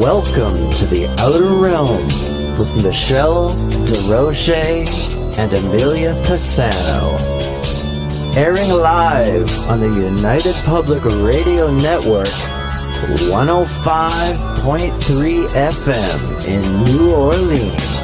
Welcome to the Outer Realm with Michelle Desrochers and Amelia Pisano. Airing live on the United Public Radio Network, 105.3 FM in New Orleans.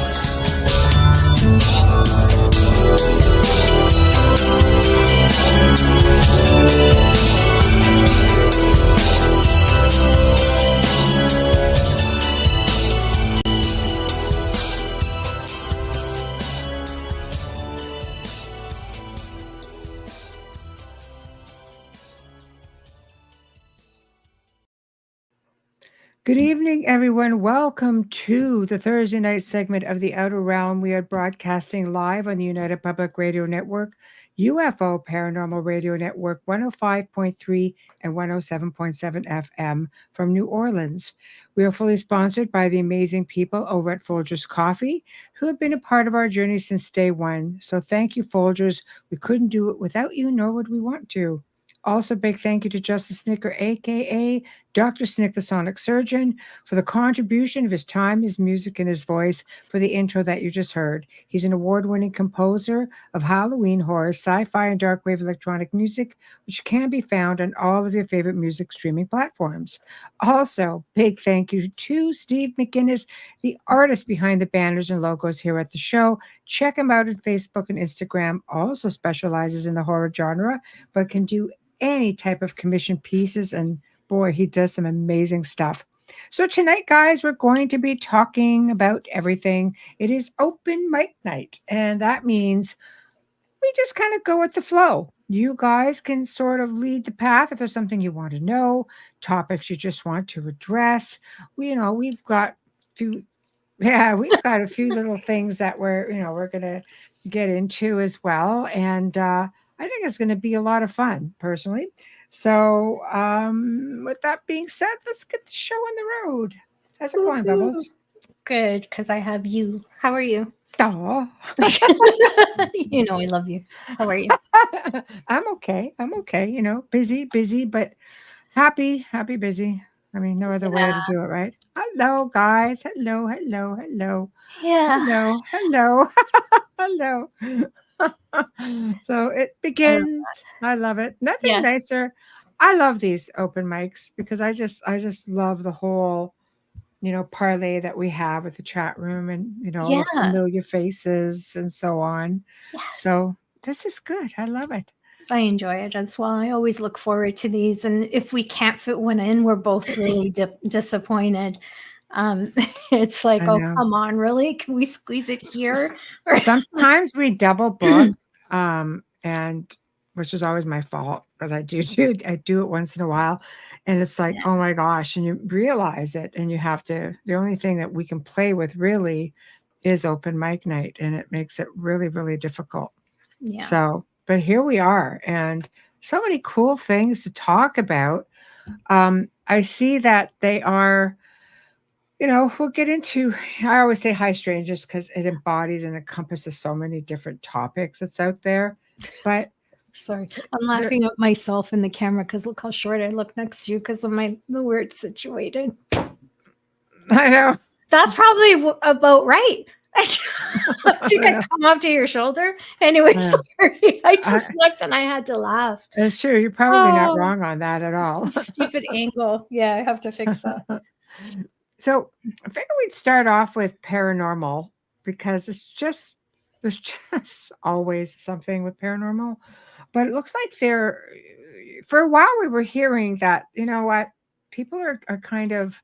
Good evening, everyone. Welcome to the Thursday night segment of The Outer Realm. We are broadcasting live on the United Public Radio Network, UFO Paranormal Radio Network, 105.3 and 107.7 FM from New Orleans. We are fully sponsored by the amazing people over at Folgers Coffee, who have been a part of our journey since day one. So thank you, Folgers. We couldn't do it without you, nor would we want to. Also, big thank you to Justice Snicker, a.k.a. Dr. Snick, the Sonic Surgeon, for the contribution of his time, his music, and his voice for the intro that you just heard. He's an award-winning composer of Halloween horror, sci-fi, and dark wave electronic music, which can be found on all of your favorite music streaming platforms. Also, big thank you to Steve McGinnis, the artist behind the banners and logos here at the show. Check him out on Facebook and Instagram. Also specializes in the horror genre, but can do any type of commission pieces, and boy, he does some amazing stuff. So tonight, guys, we're going to be talking about everything. It is open mic night, and that means we just kind of go with the flow. You guys can sort of lead the path if there's something you want to know, topics you just want to address. We've got we've got a few little things that we're gonna get into as well, and I think it's going to be a lot of fun, personally. So, with that being said, let's get the show on the road. How's it going, Bubbles? Good, because I have you. How are you? Aw. You know I love you. How are you? I'm okay. Busy, but happy, busy. I mean, no other way to do it, right? Hello, guys. Hello. Yeah. Hello. So it begins. I love it. Nothing nicer. I love these open mics because I just love the whole, parlay that we have with the chat room and the familiar faces and so on. Yes. So this is good. I love it. I enjoy it as well. I always look forward to these, and if we can't fit one in, we're both really disappointed. It's like, oh, come on, really? Can we squeeze it here? Sometimes we double book, and which is always my fault because I do it once in a while, and it's like, oh my gosh, and you realize it, and you have to. The only thing that we can play with really is open mic night, and it makes it really, really difficult. Yeah. So, but here we are, and so many cool things to talk about. I see that they are. We'll get into, I always say high strangers because it embodies and encompasses so many different topics that's out there. But sorry, I'm laughing at myself in the camera because look how short I look next to you because of the way it's situated. I know. That's probably about right. I think I come up to your shoulder. Anyway, sorry. I just looked and I had to laugh. That's true. You're probably not wrong on that at all. Stupid angle. Yeah, I have to fix that. So I figured we'd start off with paranormal because there's just always something with paranormal. But it looks like for a while we were hearing that, people are kind of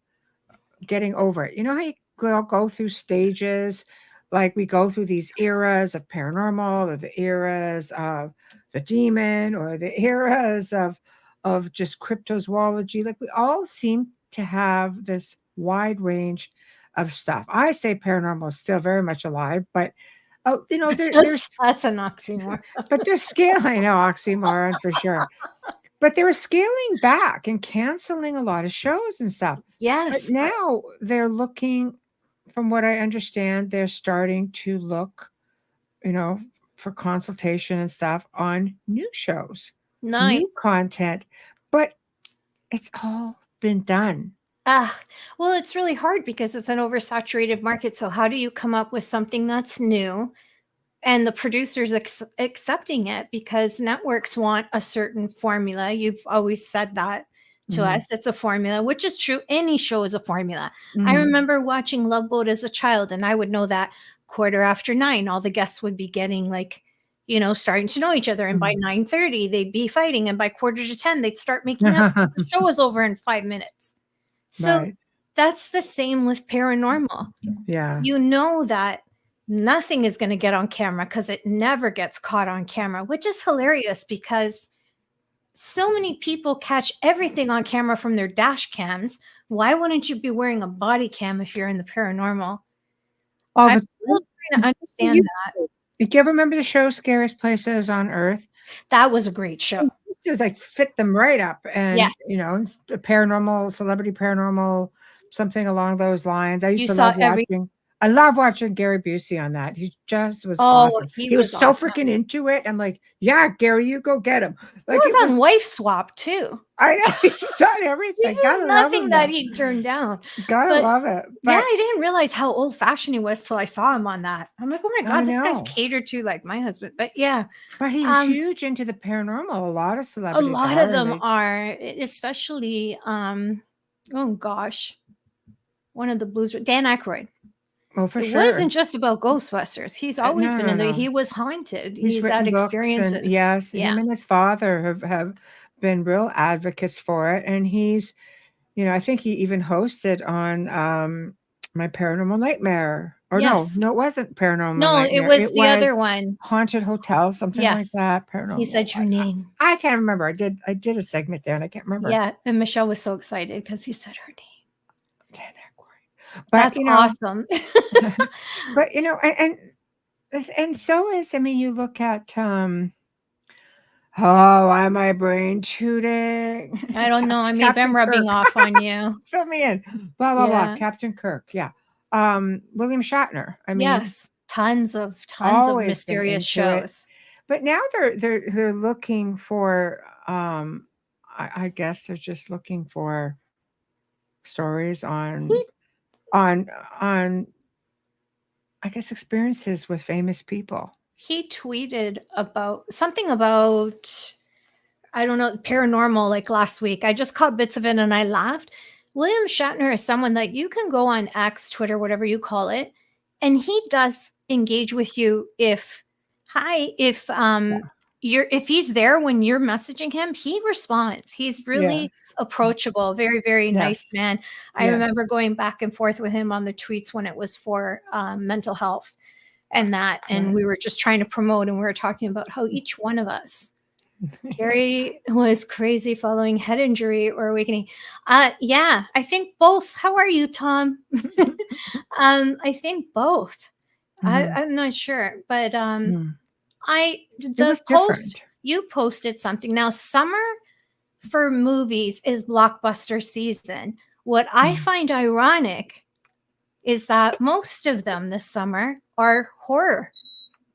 getting over it. You know how you go through stages, like we go through these eras of paranormal or the eras of the demon or the eras of just cryptozoology. Like we all seem to have this wide range of stuff. I say paranormal is still very much alive, but there's that's an oxymoron. But they're scaling. I know, oxymoron for sure. But they were scaling back and canceling a lot of shows and stuff. Yes. But now they're looking, from what I understand, they're starting to look, for consultation and stuff on new shows, nice new content. But it's all been done. Well, it's really hard because it's an oversaturated market. So how do you come up with something that's new and the producers accepting it, because networks want a certain formula? You've always said that to us. It's a formula, which is true. Any show is a formula. I remember watching Love Boat as a child, and I would know that 9:15, all the guests would be getting like, starting to know each other. And by 9:30, they'd be fighting. And by 9:45, they'd start making up. The show was over in 5 minutes. So Right. that's the same with paranormal. Yeah. You know that nothing is going to get on camera because it never gets caught on camera, which is hilarious because so many people catch everything on camera from their dash cams. Why wouldn't you be wearing a body cam if you're in the paranormal? All I'm the still trying to understand that. Do you ever remember the show Scariest Places on Earth? That was a great show. Just like fit them right up, and Yes. The paranormal, celebrity paranormal, something along those lines. I used You to saw love every watching. I love watching Gary Busey on that. He just was Oh, awesome. he He was was so awesome. freaking into it. I'm like, yeah, Gary, you go get him. He Like was on Wife Swap too. I know he's done everything. This is nothing that he turned down. Gotta love it. Yeah, I didn't realize how old-fashioned he was till I saw him on that. I'm like, oh my I God, this guy's know. catered to like my husband. But yeah, But he's huge into the paranormal. A lot of a celebrities lot are, of them and are, especially oh gosh, one of the blues, Dan Aykroyd. for It sure. wasn't just about Ghostbusters. He's always been in there. no. He was haunted. He's He's written had books, and experiences. yes, Yeah. him and his father have been real advocates for it. And he's, I think he even hosted on My Paranormal Nightmare. Or Yes. no, it wasn't Paranormal No, it Nightmare. was the other one. Haunted Hotel, something like Yes. that. Paranormal. He said your name. I can't remember. I did a segment there, and I can't remember. Yeah, and Michelle was so excited because he said her name. Dan Aykroyd. But That's awesome. but and so is, you look at why am I brain shooting? I don't know. Maybe I'm rubbing off on you. Fill me in. Blah blah blah. Captain Kirk. Yeah. William Shatner. Yes, tons of always mysterious been into it. shows. But now they're looking for I guess they're just looking for stories on I guess experiences with famous people. He tweeted about something about, I don't know, paranormal like last week. I just caught bits of it and I laughed. William Shatner is someone that you can go on X, Twitter, whatever you call it, and he does engage with you if he's there when you're messaging him, he responds. He's really approachable, very, very nice man. I remember going back and forth with him on the tweets when it was for mental health and that, and we were just trying to promote, and we were talking about how each one of us, Gary was crazy following head injury or awakening. Yeah, I think both. How are you, Tom? I think both. I'm not sure, but the post you posted something. Now, summer for movies is blockbuster season. What I find ironic is that most of them this summer are horror.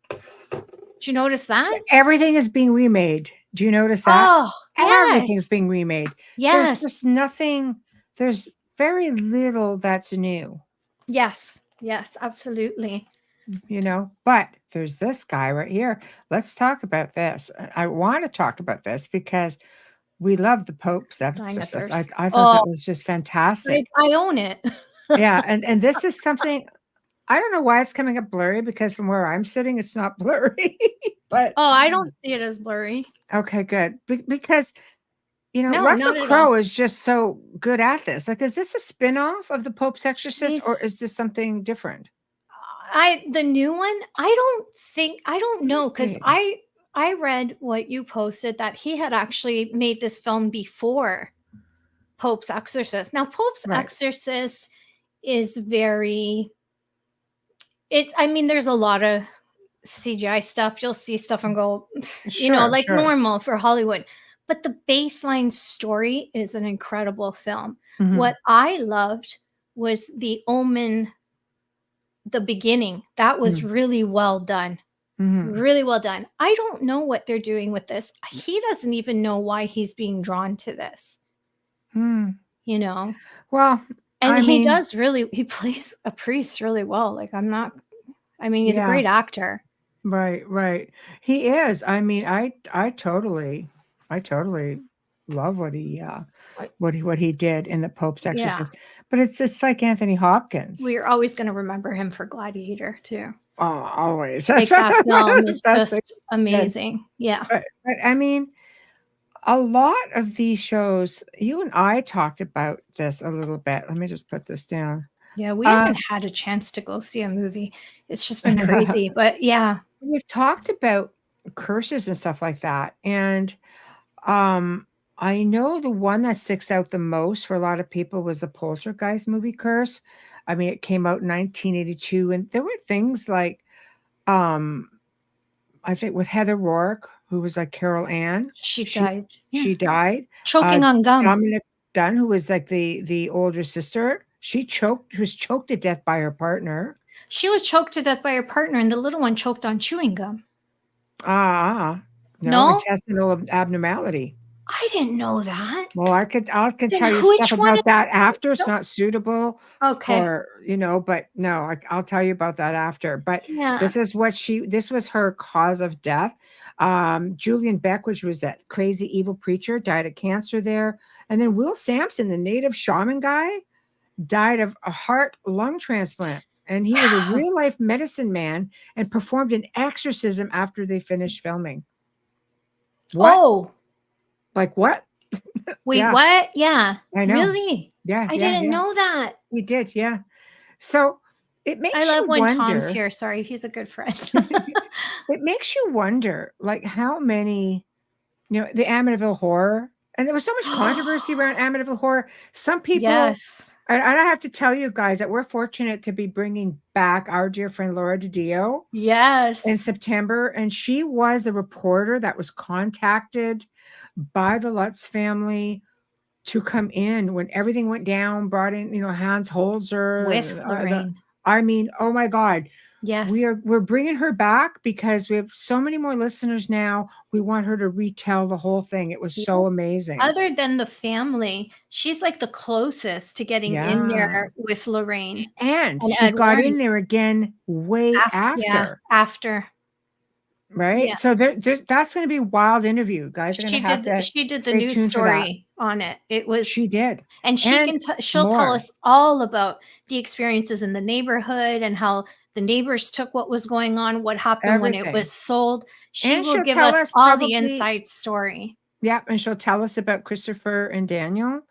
Did you notice that? So everything is being remade. Do you notice that? Oh, yes. Everything's being remade. Yes. There's just nothing, there's very little that's new. Yes, absolutely. But there's this guy right here. Let's talk about this. I want to talk about this because we love the Pope's exorcist. I thought that was just fantastic. I own it. Yeah, and this is something, I don't know why it's coming up blurry, because from where I'm sitting, it's not blurry. But I don't see it as blurry. Okay, good. Because No, Russell not at Crowe all. is just so good at this. Like, is this a spin-off of the Pope's Exorcist, or is this something different? The new one, I don't know, because I read what you posted that he had actually made this film before Pope's Exorcist. Now, Pope's Exorcist is there's a lot of CGI stuff. You'll see stuff and go, normal for Hollywood. But the baseline story is an incredible film. Mm-hmm. What I loved was the Omen, the beginning. That was really well done. Mm-hmm. Really well done. I don't know what they're doing with this. He doesn't even know why he's being drawn to this. you know. Well, And I he mean, he plays a priest really well. Like he's a yeah, great actor. right. He is. I mean, I totally love what he did in the Pope's Yeah. Exorcist. But it's like Anthony Hopkins. We're always going to remember him for Gladiator too. Oh, always. Like that film is That's just good. amazing. Yeah. But I mean, a lot of these shows, you and I talked about this a little bit. Let me just put this down. Yeah, we haven't had a chance to go see a movie. It's just been crazy. But yeah. We've talked about curses and stuff like that. And I know the one that sticks out the most for a lot of people was the Poltergeist movie Curse. I mean, it came out in 1982, and there were things like, I think with Heather Rourke, who was like Carol Ann, She died. Yeah. she died. Choking on gum. Dominic Dunn, who was like the older sister, she was choked to death by her partner. She was choked to death by her partner, and the little one choked on chewing gum. No, intestinal abnormality. I didn't know that. Well, I could tell you stuff about that after. It's not suitable. Okay. But no, I'll tell you about that after. But this was her cause of death. Julian Beck, which was that crazy evil preacher, died of cancer there. And then Will Sampson, the native shaman guy, died of a heart lung transplant. And he was a real life medicine man and performed an exorcism after they finished filming. What? Oh. Like what? Wait, what? Yeah. I know. Really? Yeah. I didn't know that. We did, yeah. So it makes you wonder. I love when Tom's here. Sorry, he's a good friend. It makes you wonder, like, how many, the Amityville Horror, and there was so much controversy around Amityville Horror. Some people, yes. And I have to tell you guys that we're fortunate to be bringing back our dear friend Laura DiDio. Yes. In September, and she was a reporter that was contacted by the Lutz family to come in when everything went down, brought in, Hans Holzer. With Lorraine. I mean, oh my God. Yes. We're bringing her back because we have so many more listeners now. We want her to retell the whole thing. It was so amazing. Other than the family, she's like the closest to getting in there with Lorraine. And she got in there again way after. Yeah, after. Right. Yeah. So that's going to be a wild interview, guys. She did the news story on it. It was, she did. And she'll tell us all about the experiences in the neighborhood and how the neighbors took what was going on, what happened when it was sold. She will give us all the inside story. Yep. And she'll tell us about Christopher and Daniel,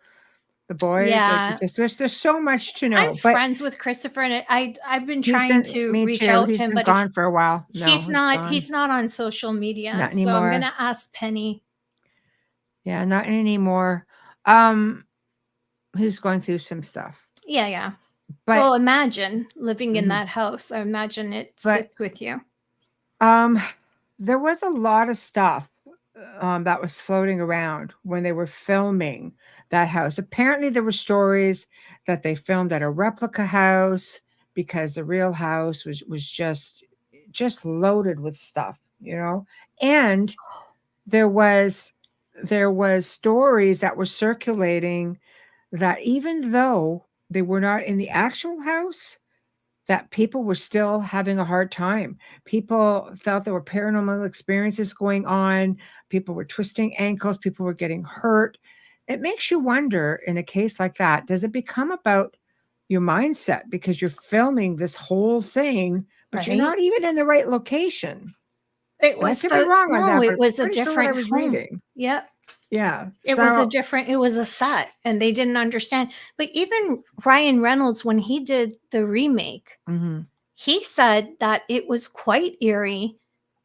the boys. Yeah. Like, there's so much to know. I'm friends with Christopher, and I've been trying to reach out to him, but he's gone for a while. No, he's not on social media. Not so anymore. I'm gonna ask Penny. Yeah, not anymore. Who's going through some stuff. Yeah. But well, imagine living in that house. I imagine it sits with you. There was a lot of stuff that was floating around when they were filming that house. Apparently there were stories that they filmed at a replica house because the real house was just loaded with stuff, and there was stories that were circulating that even though they were not in the actual house, that people were still having a hard time. People felt there were paranormal experiences going on. People were twisting ankles. People were getting hurt. It makes you wonder, in a case like that, does it become about your mindset because you're filming this whole thing, but you're not even in the right location? It was wrong on that. It was a different home. Yep. Yeah. It was a set, and they didn't understand. But even Ryan Reynolds, when he did the remake, he said that it was quite eerie.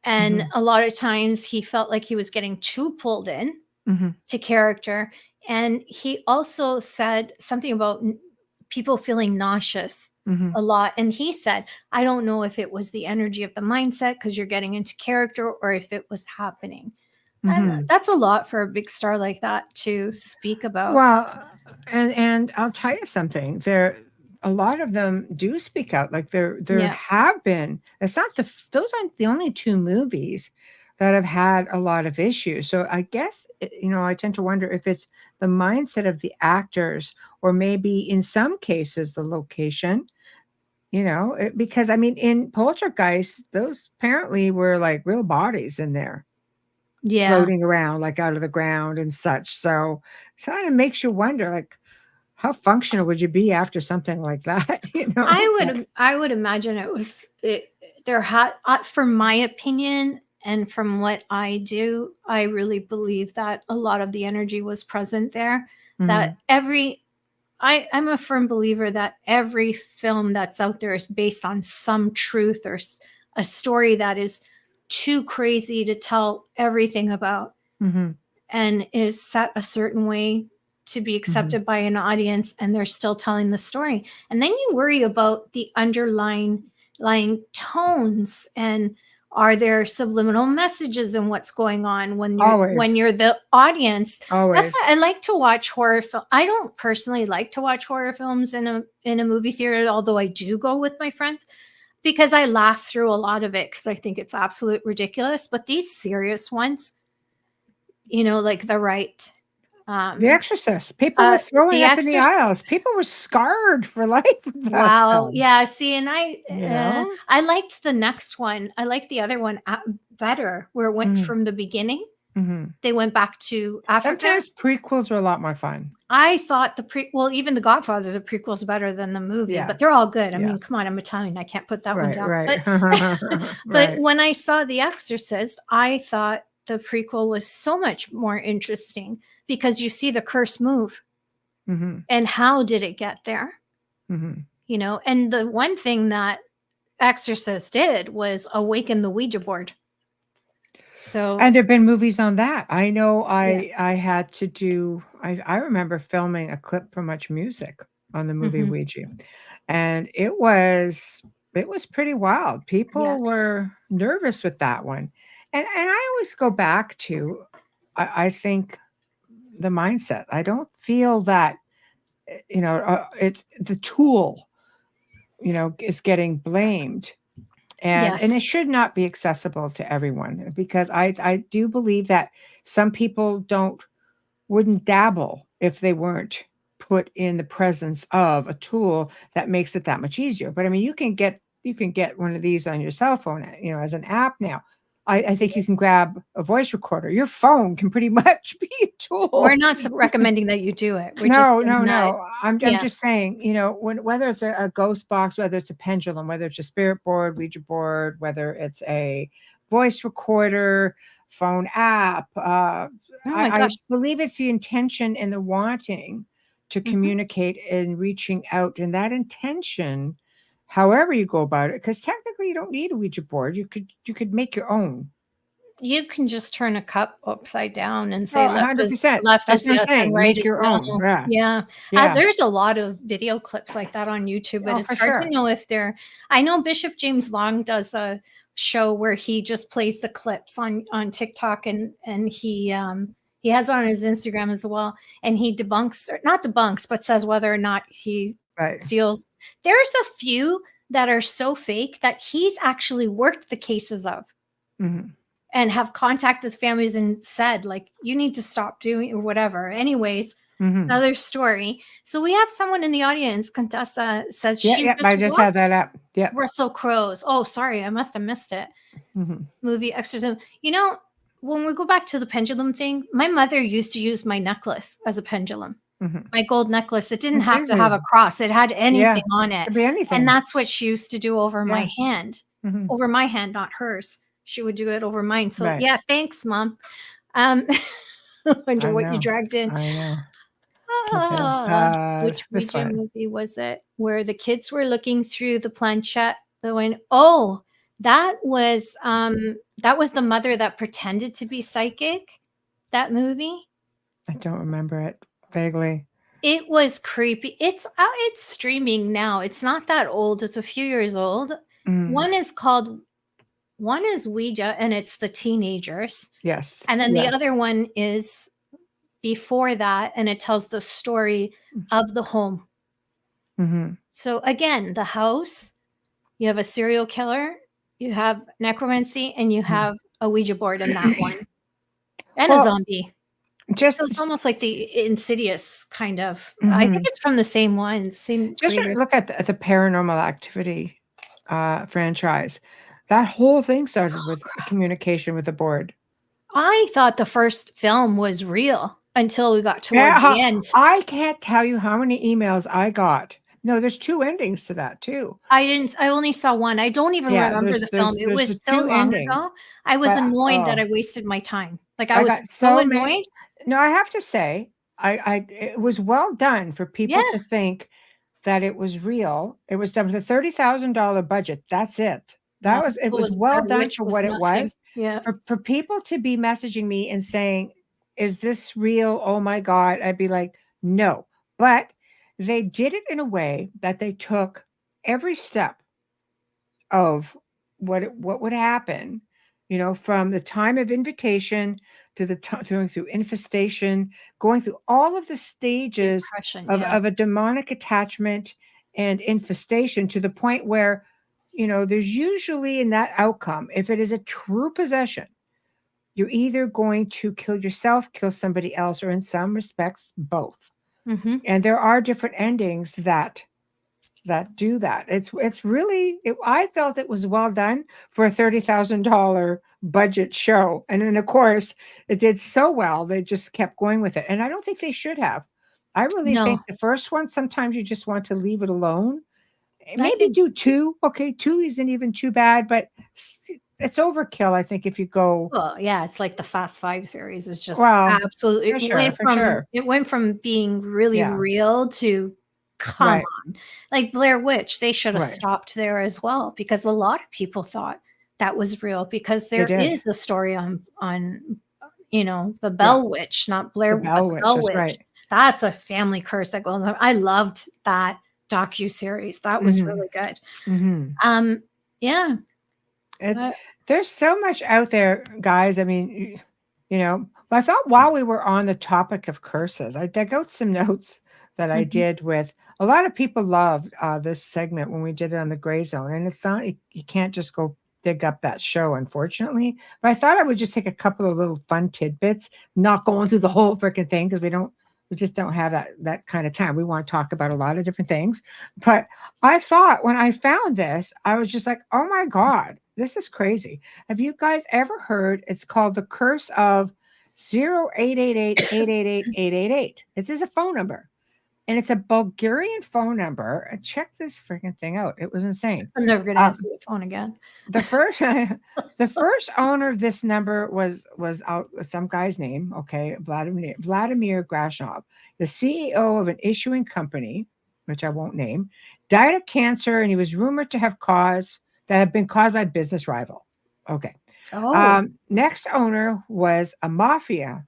And a lot of times he felt like he was getting too pulled in to character. And he also said something about people feeling nauseous a lot. And he said, I don't know if it was the energy of the mindset because you're getting into character or if it was happening. And that's a lot for a big star like that to speak about. Well, and I'll tell you something. A lot of them do speak out. Like there have been. Those aren't the only two movies that have had a lot of issues. So I guess, I tend to wonder if it's the mindset of the actors, or maybe in some cases, the location, because I mean, in Poltergeist, those apparently were like real bodies in there Yeah. floating around like out of the ground and such. So it kind of makes you wonder, like, how functional would you be after something like that? I would imagine there had, from my opinion and from what I do, I really believe that a lot of the energy was present there. Mhm. That I'm a firm believer that every film that's out there is based on some truth or a story that is too crazy to tell everything about, Mhm. and is set a certain way to be Mhm. accepted by an audience, and they're still telling the story. And then you worry about the underlying tones, and are there subliminal messages in what's going on when Always. you're the audience. That's Always. why I like to watch horror film. I don't personally like to watch horror films in a movie theater, although I do go with my friends, because I laugh through a lot of it because I think it's absolute ridiculous. But these serious ones, like The Right, The um, Exorcist. People were throwing The up in the Exorcist. aisles. People were scarred for life with that Wow. film, Yeah. See, and you know? I liked the next one. I liked the other one better, where it went Mhm. from the beginning. Mhm. They went back to Africa. Sometimes prequels are a lot more fun. I thought well, even The Godfather, the prequel's better than the movie, Yeah. but they're all good. I Yeah. mean, come on, I'm Italian. I can't put that one Right, down. right. But but Right. when I saw The Exorcist, I thought the prequel was so much more interesting because you see the curse move, Mhm. and how did it get there? Mhm. And the one thing that Exorcist did was awaken the Ouija board. So And there've been movies on that. I know yeah. I had to do I remember filming a clip from Much Music on the movie Mhm. Ouija, and it was pretty wild. Yeah. People were nervous with that one. And I always go back to, I think, the mindset. I don't feel that, it's the tool, is getting blamed. And Yes. it should not be accessible to everyone, because I do believe that some people wouldn't dabble if they weren't put in the presence of a tool that makes it that much easier. But I mean, you can get one of these on your cell phone, as an app now. I think you can grab a voice recorder. Your phone can pretty much be a We're tool. not recommending that you do it. We're just No, saying no, that. no. I'm Yeah. just saying, whether it's a ghost box, whether it's a pendulum, whether it's a spirit board, Ouija board, whether it's a voice recorder, phone app, Oh my I gosh. believe it's the intention and the wanting to Mhm. communicate and reaching out, and that intention, however you go about it, because technically you don't need a Ouija board. You could make your own. You can just turn a cup upside down and say Oh, left is 100%. That's what I'm yes and saying. right Make is your own. no. Yeah. Yeah. Yeah. There's a lot of video clips like that on YouTube, but Oh, it's for hard to sure. know if they're. I know Bishop James Long does a show where he just plays the clips on TikTok, and he has it on his Instagram as well, and he debunks, or not debunks, but says whether or not he Right. feels. There's a few that are so fake that he's actually worked the cases of, Mhm. and have contacted families and said, like, you need to stop doing or whatever. Anyways, Mhm. another story. So we have someone in the audience. Contessa says Yeah, she yeah, just I just had watched that up. Yep. Russell Crowe's. Oh, sorry, I must have missed it. Mhm. Movie Exorcism. When we go back to the pendulum thing, my mother used to use my necklace as a pendulum. Mhm. My gold necklace. It didn't It's have to have easy. a cross. It had Yeah. anything on it. Could be And anything. that's what she used to do over Yeah. my hand. Mhm. Over my hand, not hers. She would do it over mine. So Right. yeah, thanks, Mom. Um, I wonder I what you know. dragged in. I know. Okay. Which This Ouija one. movie was it? Where the kids were looking through the planchette. They went, oh, that was the mother that pretended to be psychic. That movie. I don't remember it vaguely. It was creepy. It's streaming now. It's not that old. It's a few years old. Mm. One is Ouija, and it's the teenagers. Yes. And then the Yes. other one is before that, and it tells the story of the home. Mhm. So again, the house, you have a serial killer, you have necromancy, and you Mhm. have a Ouija board in that one, and a Well, zombie. So just it's almost like the Insidious kind of. I think mhm. it's from the same one, same Just creator. look at the Paranormal Activity franchise. That whole thing started with communication with the board. I thought the first film was real until we got towards Yeah, the end. I can't tell you how many emails I got. No, there's 2 endings to that too. I only saw one. I don't even Yeah, remember the film. It there's was the so 2 long endings, ago. I was but, annoyed that oh, I wasted my time. Like, I I was got so so many. annoyed. No, I have to say, it was well done for Yeah, people to think that it was real. It was done with a $30,000 budget. That's it. no, It so was was well Blair done Witch for was what it nothing. was. Yeah. For people to be messaging me and saying, "Is this real? Oh my god." I'd be like, "No." But they did it in a way that they took every step of what would happen, from the time of invitation to the time going through infestation, going through all of the The stages impression, of, yeah. of a demonic attachment and infestation to the point where, there's usually in that outcome, if it is a true possession, you're either going to kill yourself, kill somebody else, or in some respects, both. Mhm. And there are different endings that do that. It's really I felt it was well done for a $30,000 budget show. And then of course it did so well they just kept going with it. And I don't think they should have. I really No, think the first one sometimes you just want to leave it alone. I Maybe think do 2. Okay, 2 isn't even too bad, but it's overkill I think if you go, well, yeah, it's like the Fast 5 series is just well, absolutely for sure. it went from being really Yeah, real to come right, on. Like Blair Witch, they should have right. stopped there as well because a lot of people thought that was real because They there did. is a story on the Yeah, Bell Witch, not the Blair, but Bell the Witch, Bell that's Witch. right. That's a family curse that goes on. I loved that docu-series. That was Mhm. really good. Mhm. Yeah. It's Uh, There's so much out there, guys. I mean, I felt while we were on the topic of curses, I dug out some notes that I mhm. did with a lot of people loved this segment when we did it on the gray zone. And it's not, you can't just go dig up that show, unfortunately. But I thought I would just take a couple of little fun tidbits, not going through the whole freaking thing because we just don't have that kind of time. We want to talk about a lot of different things. But I thought when I found this, I was just like, oh my God, this is crazy. Have you guys ever heard? It's called the curse of 0888-888-888. This is a phone number. And it's a Bulgarian phone number. Check this freaking thing out. It was insane. I'm never gonna answer the phone again. The first the first owner of this number was out some guy's name, okay, Vladimir Grashov, the CEO of an issuing company, which I won't name, died of cancer, and he was rumored to have been caused by a business rival. Okay. Oh, Next owner was a mafia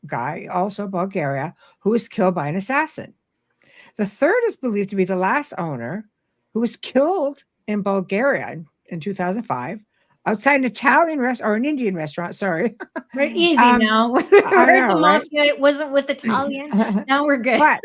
guy, also Bulgaria, who was killed by an assassin. The third is believed to be the last owner, who was killed in Bulgaria in 2005 outside an Italian restaurant or an Indian restaurant. Sorry. we're easy um, now. We I heard know, the right? mafia. It wasn't with Italian. Now we're good. But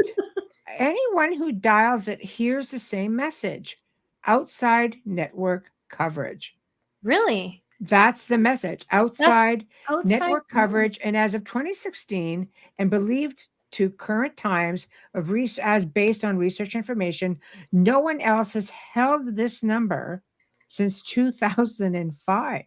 anyone who dials it hears the same message: outside network coverage. Really? That's the message: That's outside outside. network coverage. And as of 2016, and believed to current times as based on research information, no one else has held this number since 2005.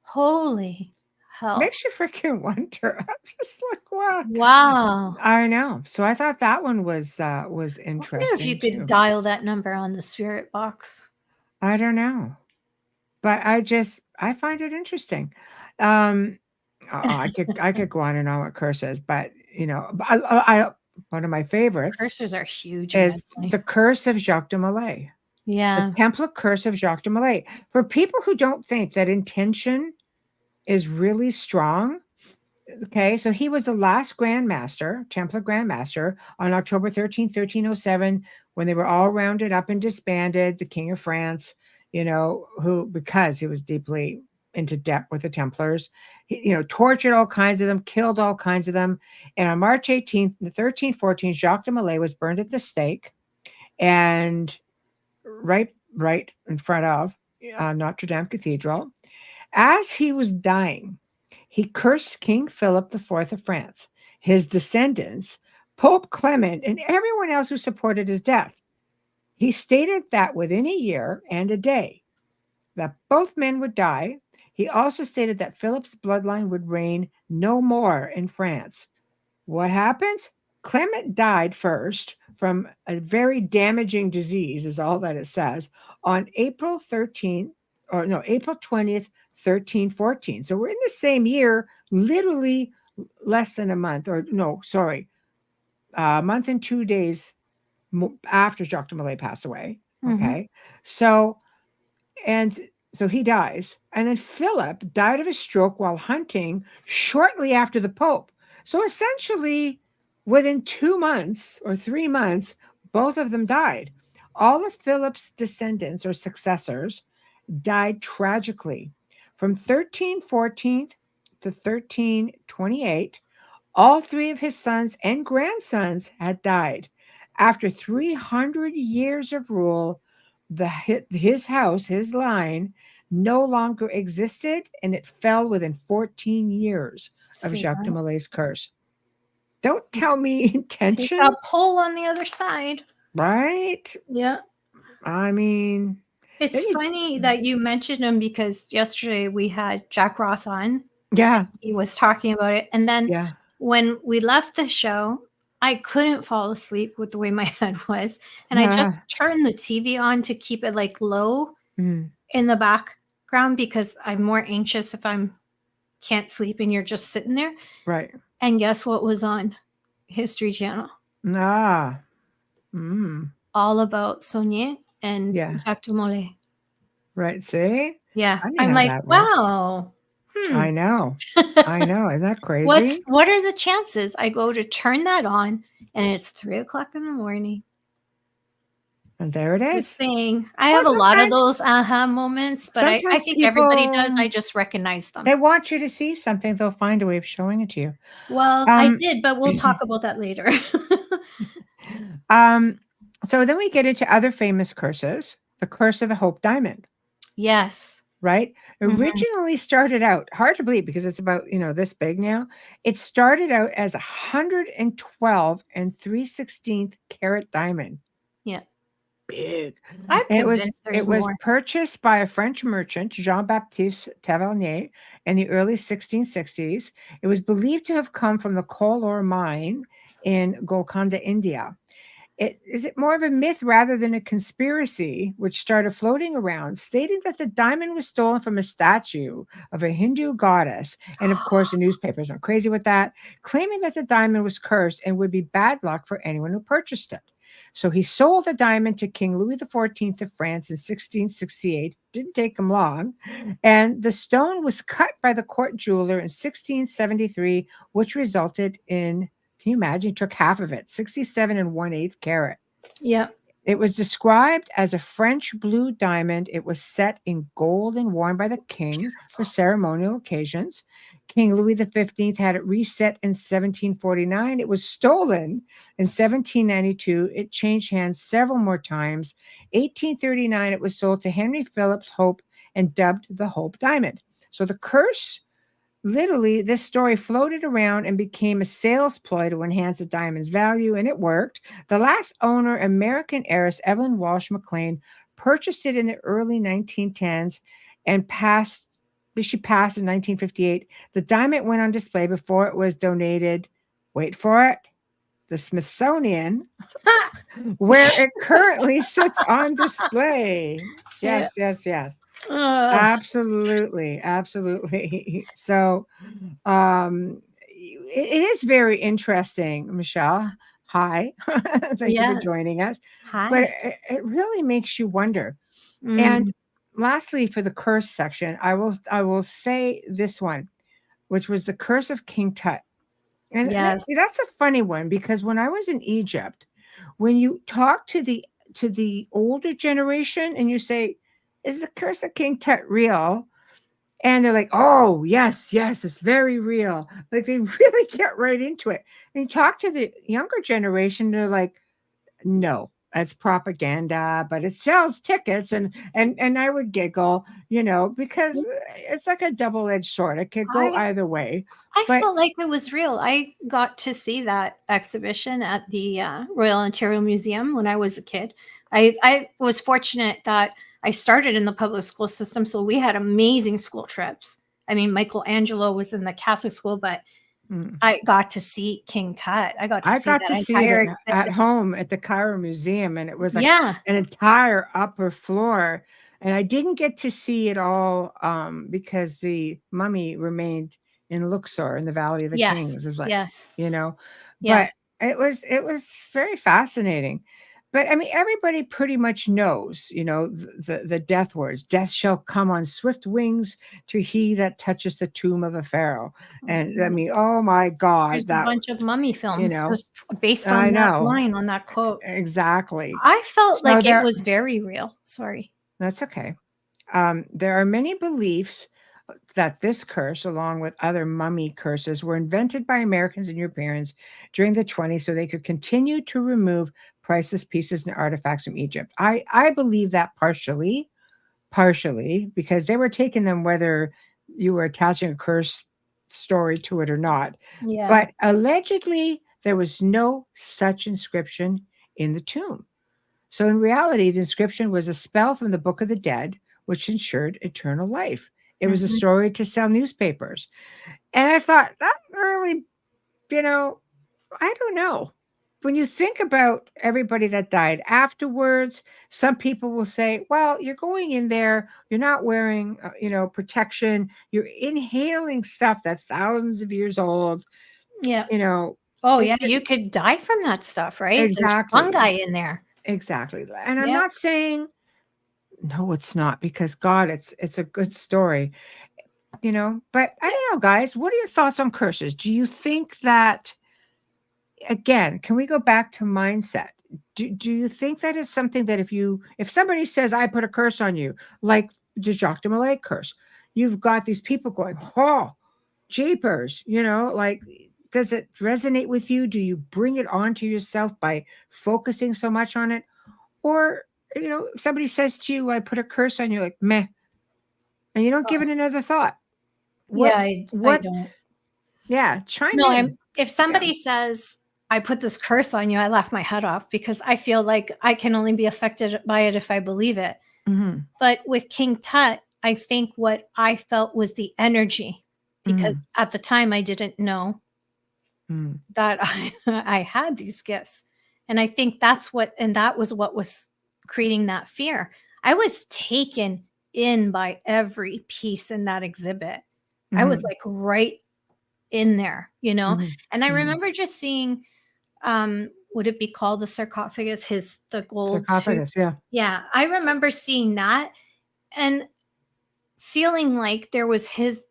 Holy hell. Makes you freaking wonder. I'm just like, wow. Wow. I know. So I thought that one was I wonder if you interesting could too. dial that number on the spirit box. I don't know, but I find it interesting. Um, I could go on and on with curses, but one of my favorites Cursors are huge in my is life. the curse of Jacques de Molay. The Yeah. Templar curse of Jacques de Molay. For people who don't think that intention is really strong, okay, so he was the last Templar Grand Master, on October 13th, 1307, when they were all rounded up and disbanded, the King of France, who, because he was deeply into debt with the Templars, tortured all kinds of them, killed all kinds of them. And on March 18th, 1314, Jacques de Molay was burned at the stake, and right in front of Notre Dame Cathedral. As he was dying, he cursed King Philip IV of France, his descendants, Pope Clement, and everyone else who supported his death. He stated that within a year and a day, that both men would die. He also stated that Philip's bloodline would reign no more in France. What happens? Clement died first from a very damaging disease, is all that it says, on April 13th, or no, April 20th, 1314. So we're in the same year, literally less than a month, or no, sorry, a month and 2 days after Jacques de Molay passed away. Okay. So, and so he dies. And then Philip died of a stroke while hunting shortly after the Pope. So essentially, within 2 months or 3 months, both of them died. All of Philip's descendants or successors died tragically. From 1314 to 1328, all three of his sons and grandsons had died. After 300 years of rule, his house, his line, no longer existed, and it fell within 14 years of Jacques de Molay's curse. Don't tell me intention. A pole on the other side. Right? Yeah. I mean, it's funny that you mentioned him, because yesterday we had Jack Roth on. Yeah. He was talking about it. And then when we left the show, I couldn't fall asleep with the way my head was. And I just turned the TV on to keep it like low in the background, because I'm more anxious if can't sleep and you're just sitting there. Right. And guess what was on History Channel? All about Saunier and Jacques de Molay. Right. See? Yeah. I'm like, wow. I know. I know. Isn't that crazy? What are the chances? I go to turn that on and it's 3:00 in the morning. And there it is. Just saying. I have a lot of those aha moments, but I think everybody does. I just recognize them. They want you to see something. They'll find a way of showing it to you. Well, I did, but we'll talk about that later. So then we get into other famous curses. The curse of the Hope Diamond. Yes. Right? Originally started out, hard to believe because it's about, this big now. It started out as 112 and 3/16 carat diamond. Yeah. Big. It was purchased by a French merchant, Jean-Baptiste Tavernier, in the early 1660s. It was believed to have come from the coal ore mine in Golconda, India. Is it more of a myth rather than a conspiracy, which started floating around, stating that the diamond was stolen from a statue of a Hindu goddess? And of course, the newspapers went crazy with that, claiming that the diamond was cursed and would be bad luck for anyone who purchased it. So he sold the diamond to King Louis XIV of France in 1668. Didn't take him long. And the stone was cut by the court jeweler in 1673, which resulted in, can you imagine? He took half of it, 67 1/8 carat. Yeah. It was described as a French blue diamond. It was set in gold and worn by the king for ceremonial occasions. King Louis XV had it reset in 1749. It was stolen in 1792. It changed hands several more times. 1839, it was sold to Henry Phillips Hope and dubbed the Hope Diamond. So the curse, literally, this story floated around and became a sales ploy to enhance the diamond's value, and it worked. The last owner, American heiress Evelyn Walsh McLean, purchased it in the early 1910s and she passed in 1958. The diamond went on display before it was donated, wait for it, the Smithsonian, where it currently sits on display. Yes. Absolutely. So it is very interesting, Michelle. Hi. Thank you for joining us. Hi. But it really makes you wonder. And lastly, for the curse section, I will say this one, which was the curse of King Tut. And that's a funny one, because when I was in Egypt, when you talk to the older generation and you say, is the curse of King Tut real? And they're like, oh, yes, it's very real. Like, they really get right into it. And you talk to the younger generation, they're like, no, it's propaganda, but it sells tickets. And I would giggle, because it's like a double-edged sword. It could go I either way. I But felt like it was real. I got to see that exhibition at the Royal Ontario Museum when I was a kid. I was fortunate that I started in the public school system, so we had amazing school trips. I mean, Michelangelo was in the Catholic school, but I got to see King Tut. I got to I see got that to see it entire at exhibit. home at the Cairo Museum, and it was like Yeah, an entire upper floor. And I didn't get to see it all because the mummy remained in Luxor in the Valley of the yes, Kings. It was like, yes, you know, but yes, it was very fascinating. But I mean, everybody pretty much knows, the death words. Death shall come on swift wings to he that touches the tomb of a pharaoh. And I mean, oh my God, there's a that bunch of mummy you films know, just based on I that know. line, on that quote. Exactly. I felt So like it was very real. Sorry. that's okay. There are many beliefs that this curse, along with other mummy curses, were invented by Americans and Europeans during the 20s so they could continue to remove priceless pieces and artifacts from Egypt. I believe that partially, because they were taking them whether you were attaching a curse story to it or not. Yeah. But allegedly, there was no such inscription in the tomb. So in reality, the inscription was a spell from the Book of the Dead, which ensured eternal life. It was a Mhm. story to sell newspapers. And I thought, that really, you know, I don't know. When you think about everybody that died afterwards, some people will say, well, you're going in there, you're not wearing, protection, you're inhaling stuff that's thousands of years old, Yeah. you know, Oh, it, yeah, you could die from that stuff, right? There's exactly, fungi in there. exactly. And I'm Yep. not saying, no, it's not, because God, it's a good story, but I Yeah. don't know, guys, what are your thoughts on curses? Do you think that, again, can we go back to mindset? Do you think that it's something that if somebody says I put a curse on you, like the Jacques de Molay curse, you've got these people going, oh, jeepers, like, does it resonate with you? Do you bring it onto yourself by focusing so much on it? Or, if somebody says to you, I put a curse on you, like, meh, and you don't give it another thought. Yeah, What, I what, don't. yeah, chime No, in. if Yeah. somebody says, "I put this curse on you," I laugh my head off because I feel like I can only be affected by it if I believe it. Hmm. But with King Tut, I think what I felt was the energy, because Hmm. at the time I didn't know Hmm. that I had these gifts. And I think that was what was creating that fear. I was taken in by every piece in that exhibit. I was Hmm. like right in there, you know? Mhm, And I mhm. remember just seeing, would it be called the sarcophagus? The gold tooth. Sarcophagus, yeah. Yeah. I remember seeing that and feeling like there was his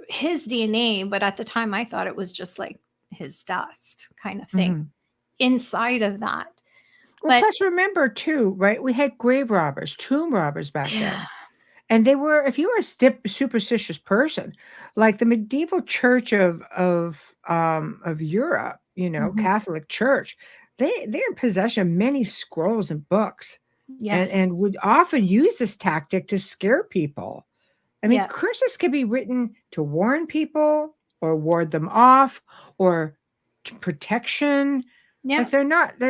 DNA, but at the time I thought it was just like his dust kind of thing Mhm. inside of that. Well, But plus remember too, right? We had grave robbers, tomb robbers back yeah, then. And they were, if you were a superstitious person, like the medieval church of Europe, mhm, Catholic Church, they're in possession of many scrolls and books, and yes, and would often use this tactic to scare people. I mean, yeah, curses can be written to warn people or ward them off or to protection. yeah, Like they're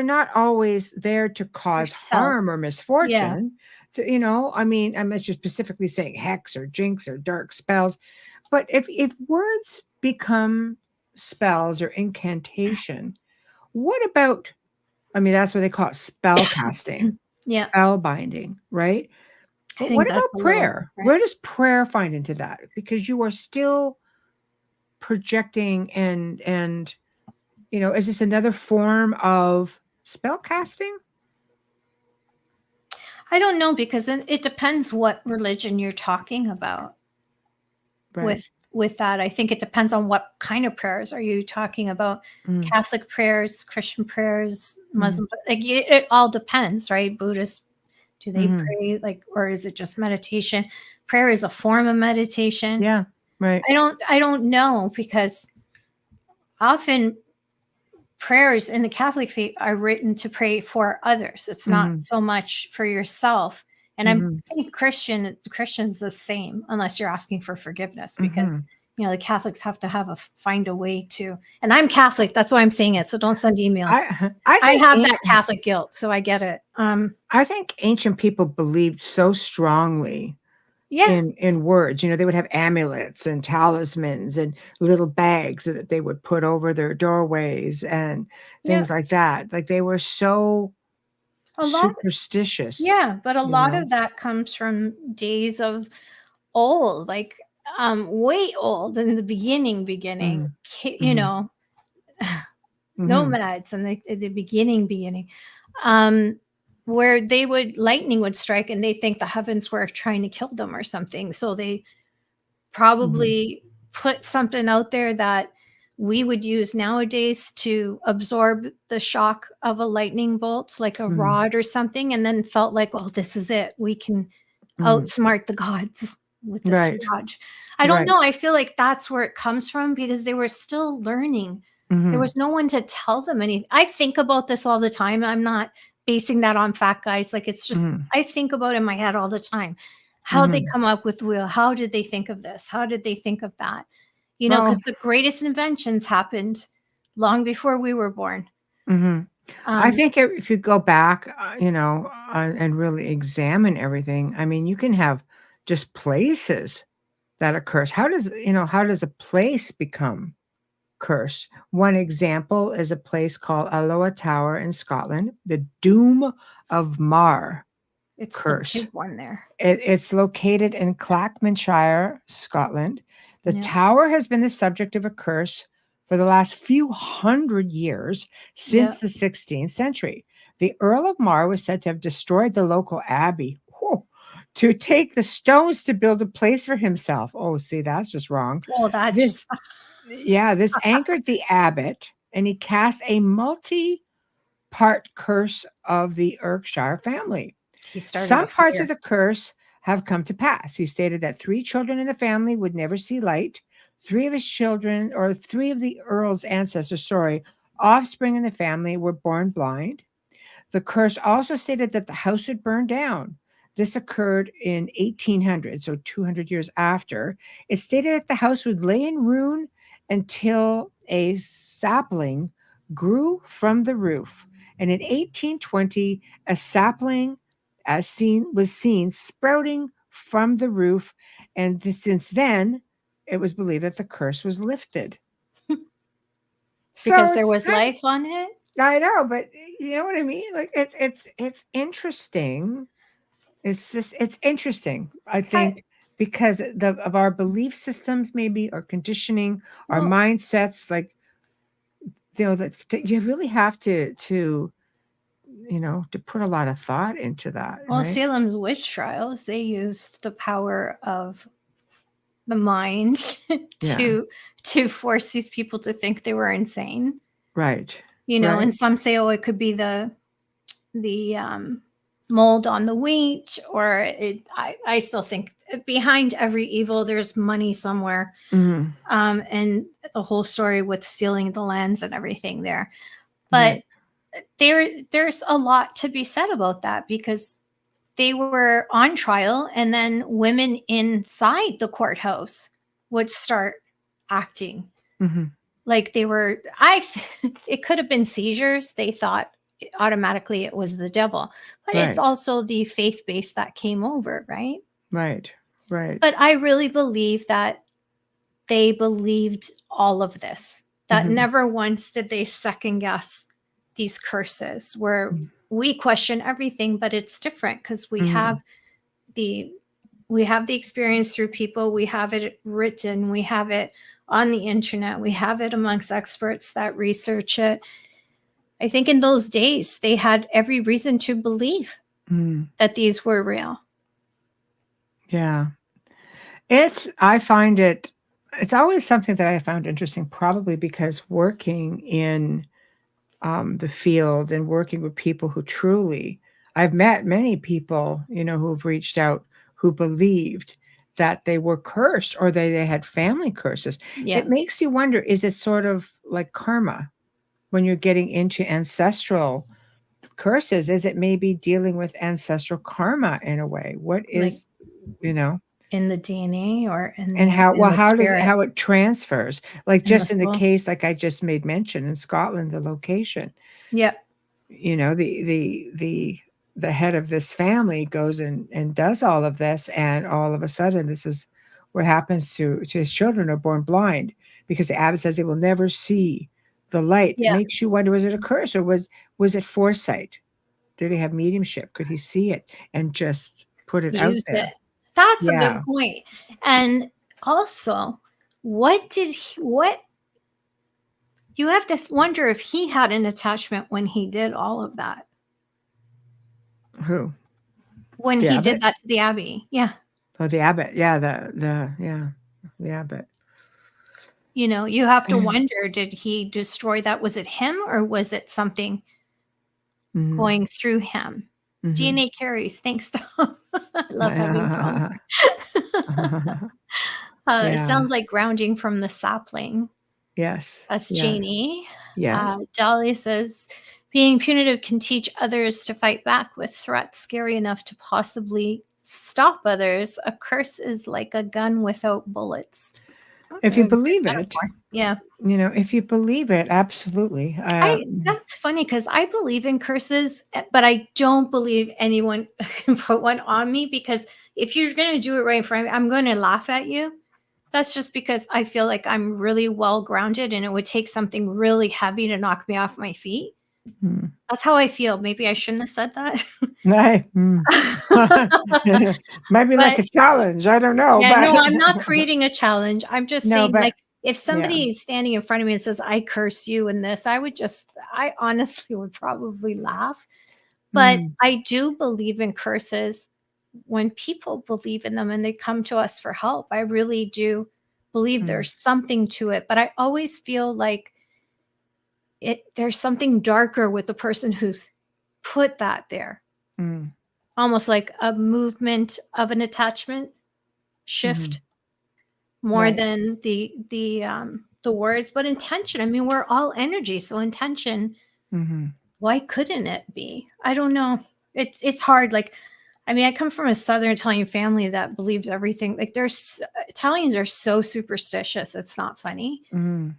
not always there to they're cause harm spells. or Yeah, misfortune. I mean, I'm not just specifically saying hex or jinx or dark spells, but if words become spells or incantation, what about, I mean, that's what they call it, spell casting, yeah. spell binding, right? I But what think that's about a little prayer? different. Where does prayer find into that? Because you are still projecting and is this another form of spell casting? I don't know because it depends what religion you're talking about. Right. With that, I think it depends on what kind of prayers. Are you talking about Mm, Catholic prayers, Christian prayers, mhm, Muslim? Like it all depends, right? Buddhist, do they mhm. pray like, or is it just meditation? Prayer is a form of meditation. Yeah, right. I don't know because often prayers in the Catholic faith are written to pray for others. It's not so much for yourself. And I think Christians the same, unless you're asking for forgiveness, because the Catholics have to find a way to. And I'm Catholic, that's why I'm saying it. So don't send emails. I have that Catholic guilt, so I get it. I think ancient people believed so strongly in words. They would have amulets and talismans and little bags that they would put over their doorways and things like that. Like they were so superstitious. Yeah, but a lot of that comes from days of old, like way old in the beginning, nomads and the beginning, where lightning would strike and they think the heavens were trying to kill them or something. So they probably put something out there that we would use nowadays to absorb the shock of a lightning bolt, like a rod or something, and then felt like, oh, this is it. We can outsmart the gods with this rod. I don't know. I feel like that's where it comes from, because they were still learning. There was no one to tell them anything. I think about this all the time. I'm not basing that on fact, guys. Like, it's just, I think about it in my head all the time. How they come up with wheel? How did they think of this? How did they think of that? Because the greatest inventions happened long before we were born. I think if you go back, and really examine everything, I mean, you can have just places that are cursed. How does a place become cursed? One example is a place called Alloa Tower in Scotland, the Doom of Mar. It's curse. the big one there. It's located in Clackmanshire, Scotland. The tower has been the subject of a curse for the last few hundred years since the 16th century. The Earl of Mar was said to have destroyed the local abbey to take the stones to build a place for himself. Oh, see, that's just wrong. Well, this angered the abbot, and he cast a multi-part curse of the Erkshire family. Some parts of the curse have come to pass. He stated that 3 children in the family would never see light. 3 of the Earl's ancestors, offspring in the family were born blind. The curse also stated that the house would burn down. This occurred in 1800, so 200 years after. It stated that the house would lay in ruin until a sapling grew from the roof. And in 1820, a sapling was seen sprouting from the roof, and since then, it was believed that the curse was lifted. Because there was life on it? I know, but you know what I mean? Like, it's interesting. It's interesting, I think, because of our belief systems, maybe, our conditioning, our mindsets, like, that you really have to put a lot of thought into that. Well, right? Salem's witch trials, they used the power of the mind to force these people to think they were insane. Right. And some say, it could be the mold on the wheat, or I still think behind every evil there's money somewhere. And the whole story with stealing the lands and everything there. But there's a lot to be said about that, because they were on trial, and then women inside the courthouse would start acting like they were. It could have been seizures. They thought automatically it was the devil, but it's also the faith base that came over, right? Right. But I really believe that they believed all of this. That never once did they second guess these curses, where we question everything, but it's different because we have the experience through people. We have it written. We have it on the internet. We have it amongst experts that research it. I think in those days, they had every reason to believe that these were real. Yeah. It's always something that I found interesting, probably because working in the field and working with people who I've met many people, who've reached out who believed that they were cursed, or they had family curses. It makes you wonder, is it sort of like karma? when you're getting into ancestral curses, is it maybe dealing with ancestral karma in a way? What Like is, you know, in the DNA or and how, in well, the how does spirit, how it transfers? Like in the just in the soul. case, like I just made mention in Scotland, the location, Yep. you know, the head of this family goes and does all of this, and all of a sudden this is what happens to his children are born blind because the abbot says they will never see the light. It Yeah. makes you wonder, was it a curse or was it foresight? Did he have mediumship? Could he see it and just put it out Use it. there? That's a Yeah. good point. And also, what you have to wonder if he had an attachment when he did all of that. Who? When The he did abbot? that to the abbey. Yeah. Oh, the abbot. Yeah, the abbot. You know, you have to wonder, did he destroy that? Was it him or was it something Mhm. going through him? Mhm. DNA carries. Thanks, Tom. I love having Tom. It Yeah. sounds like grounding from the sapling. Yes. That's Yeah. Janie. Yes. Dolly says, being punitive can teach others to fight back with threats scary enough to possibly stop others. A curse is like a gun without bullets. If you Good believe it, metaphor. Yeah. you know, if you believe it, absolutely. That's funny because I believe in curses, but I don't believe anyone can put one on me, because if you're going to do it right in front of me, I'm going to laugh at you. That's just because I feel like I'm really well grounded and it would take something really heavy to knock me off my feet. Mm. That's how I feel. Maybe I shouldn't have said that. Might be like But a challenge. I don't know, yeah, but no, I'm not creating a challenge. I'm just no, saying, but like, if yeah. somebody is standing in front of me and says, I curse you in this, I honestly would probably laugh. But I do believe in curses when people believe in them and they come to us for help. I really do believe there's something to it. But I always feel like there's something darker with the person who's put that there. Almost like a movement of an attachment shift more Right. than the words, but intention. I mean, we're all energy, so intention. Why couldn't it be? I don't know. It's hard. Like, I mean, I come from a Southern Italian family that believes everything. Like, Italians are so superstitious. It's not funny. Right.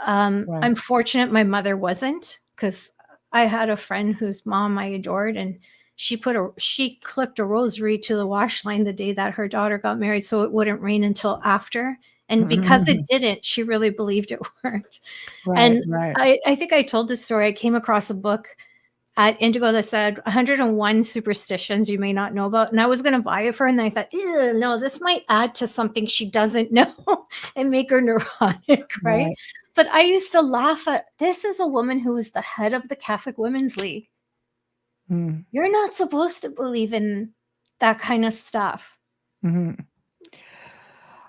I'm fortunate my mother wasn't, because I had a friend whose mom I adored, and she clipped a rosary to the wash line the day that her daughter got married so it wouldn't rain until after. And because it didn't, she really believed it worked. Right, And right. I think I told this story. I came across a book at Indigo that said 101 superstitions you may not know about. And I was going to buy it for her. And I thought, no, this might add to something she doesn't know and make her neurotic, right? But I used to laugh at, this is a woman who is the head of the Catholic Women's League. You're not supposed to believe in that kind of stuff.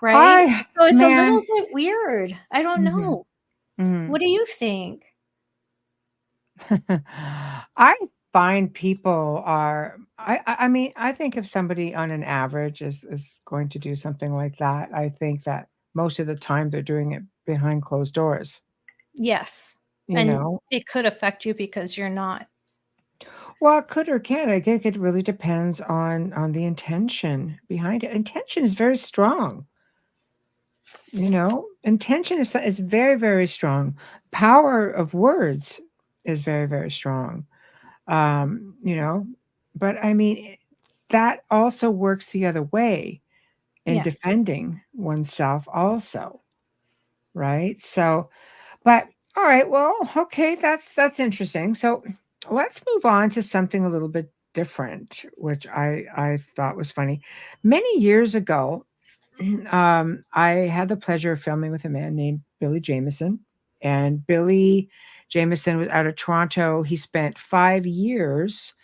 Right? So it's a little bit weird. I don't know. What do you think? I find people are I mean, I think if somebody on an average is going to do something like that, I think that most of the time they're doing it behind closed doors. Yes. You And know? it could affect you because you're not. Well, it could or can't. I think it really depends on the intention behind it. Intention is very strong. You know, intention is very, very strong. Power of words is very, very strong. You know, but I mean, that also works the other way in Yeah. defending oneself also, right? So, but all right, well, okay, that's interesting. So let's move on to something a little bit different, which I thought was funny. Many years ago, I had the pleasure of filming with a man named Billy Jameson. And Billy Jameson was out of Toronto. He spent 5 years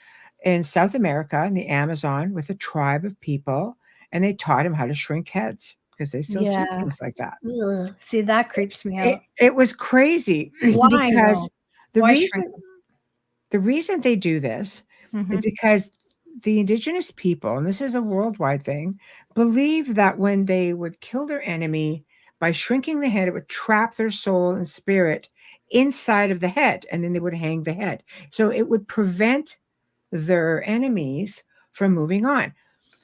in South America in the Amazon with a tribe of people, and they taught him how to shrink heads because they still do Yeah. things like that. Ugh. See, that creeps me out. It was crazy Why because though? the Why shrink reason the reason they do this is them? because the indigenous people, and this is a worldwide thing, believe that when they would kill their enemy by shrinking the head, it would trap their soul and spirit inside of the head, and then they would hang the head. So it would prevent their enemies from moving on.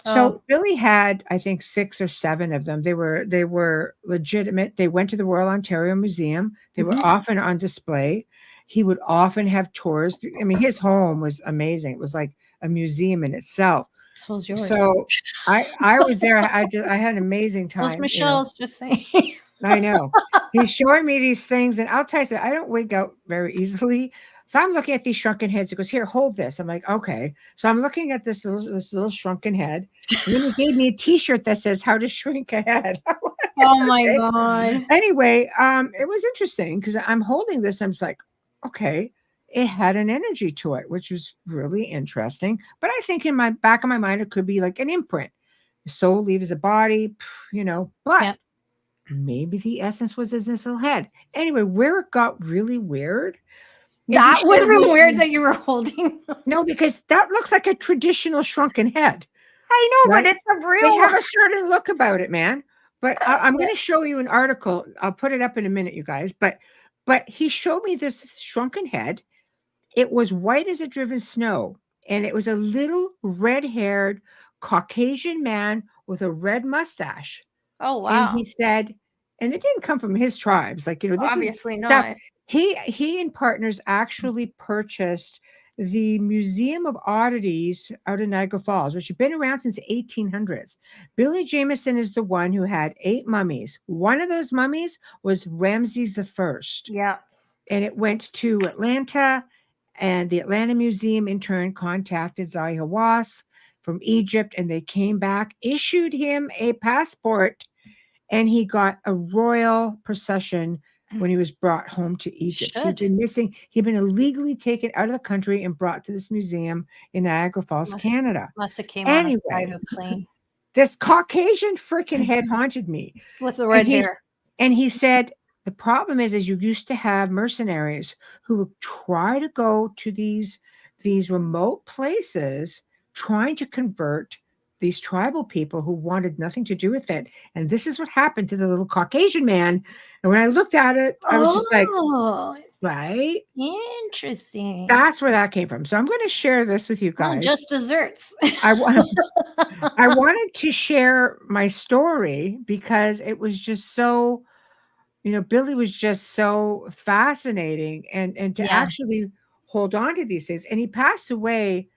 So Billy had, I think, 6 or 7 of them. They were legitimate. They went to the Royal Ontario Museum. They were often on display. He would often have tours. I mean, his home was amazing. It was like a museum in itself. This was yours. So I was there. I had an amazing time. Those Michelle's, just saying. I know. He's showing me these things, and I'll tell you, I don't wig out very easily. So I'm looking at these shrunken heads. He goes, "Here, hold this." I'm like, "Okay." So I'm looking at this little shrunken head. And then he gave me a T-shirt that says "How to Shrink a Head." Oh my God. Anyway, it was interesting because I'm holding this. I'm just like, okay, it had an energy to it, which was really interesting. But I think in my back of my mind, it could be like an imprint. The soul leaves the body, but maybe the essence was in this little head. Anyway, where it got really weird. That wasn't weird that you were holding. No, because that looks like a traditional shrunken head. I know, right? But it's a real. They have a certain look about it, man. But I'm going to show you an article. I'll put it up in a minute, you guys. But he showed me this shrunken head. It was white as a driven snow, and it was a little red-haired Caucasian man with a red mustache. Oh, wow. And he said, and it didn't come from his tribes. Like, this obviously is not. Stuff. He and partners actually purchased the Museum of Oddities out in Niagara Falls, which had been around since the 1800s. Billy Jameson is the one who had 8 mummies. One of those mummies was Ramses I. Yeah. And it went to Atlanta, and the Atlanta Museum in turn contacted Zahi Hawass from Egypt, and they came back, issued him a passport, and he got a royal procession when he was brought home to Egypt. He'd been missing. He'd been illegally taken out of the country and brought to this museum in Niagara Falls, Canada. Must have came on a private plane. This Caucasian freaking head haunted me. With the red hair. And he said, the problem is you used to have mercenaries who would try to go to these remote places trying to convert these tribal people who wanted nothing to do with it. And this is what happened to the little Caucasian man. And when I looked at it, I was just like, right? Interesting. That's where that came from. So I'm going to share this with you guys. Just desserts. I wanted to share my story because it was just so, Billy was just so fascinating, and to actually hold on to these things. And he passed away,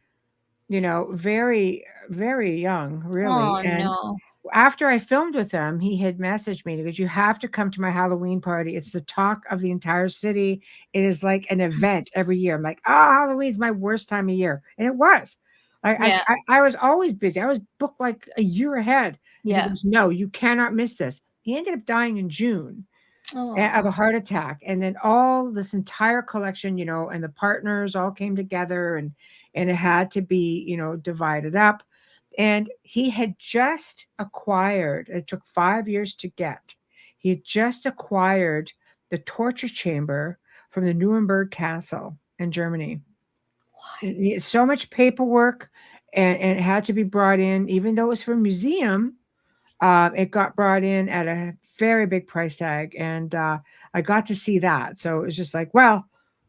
very, very young, really. Oh, and no. After I filmed with him, he had messaged me because you have to come to my Halloween party. It's the talk of the entire city. It is like an event every year. I'm like, Halloween's my worst time of year. And it was. I was always busy. I was booked like a year ahead. And he goes, no, you cannot miss this. He ended up dying in June of a heart attack. And then all this entire collection, and the partners all came together, and it had to be, divided up. And he had just acquired, it took 5 years to get, he had just acquired the torture chamber from the Nuremberg Castle in Germany. So much paperwork, and it had to be brought in, even though it was for a museum. It got brought in at a very big price tag, and I got to see that. So it was just like, well,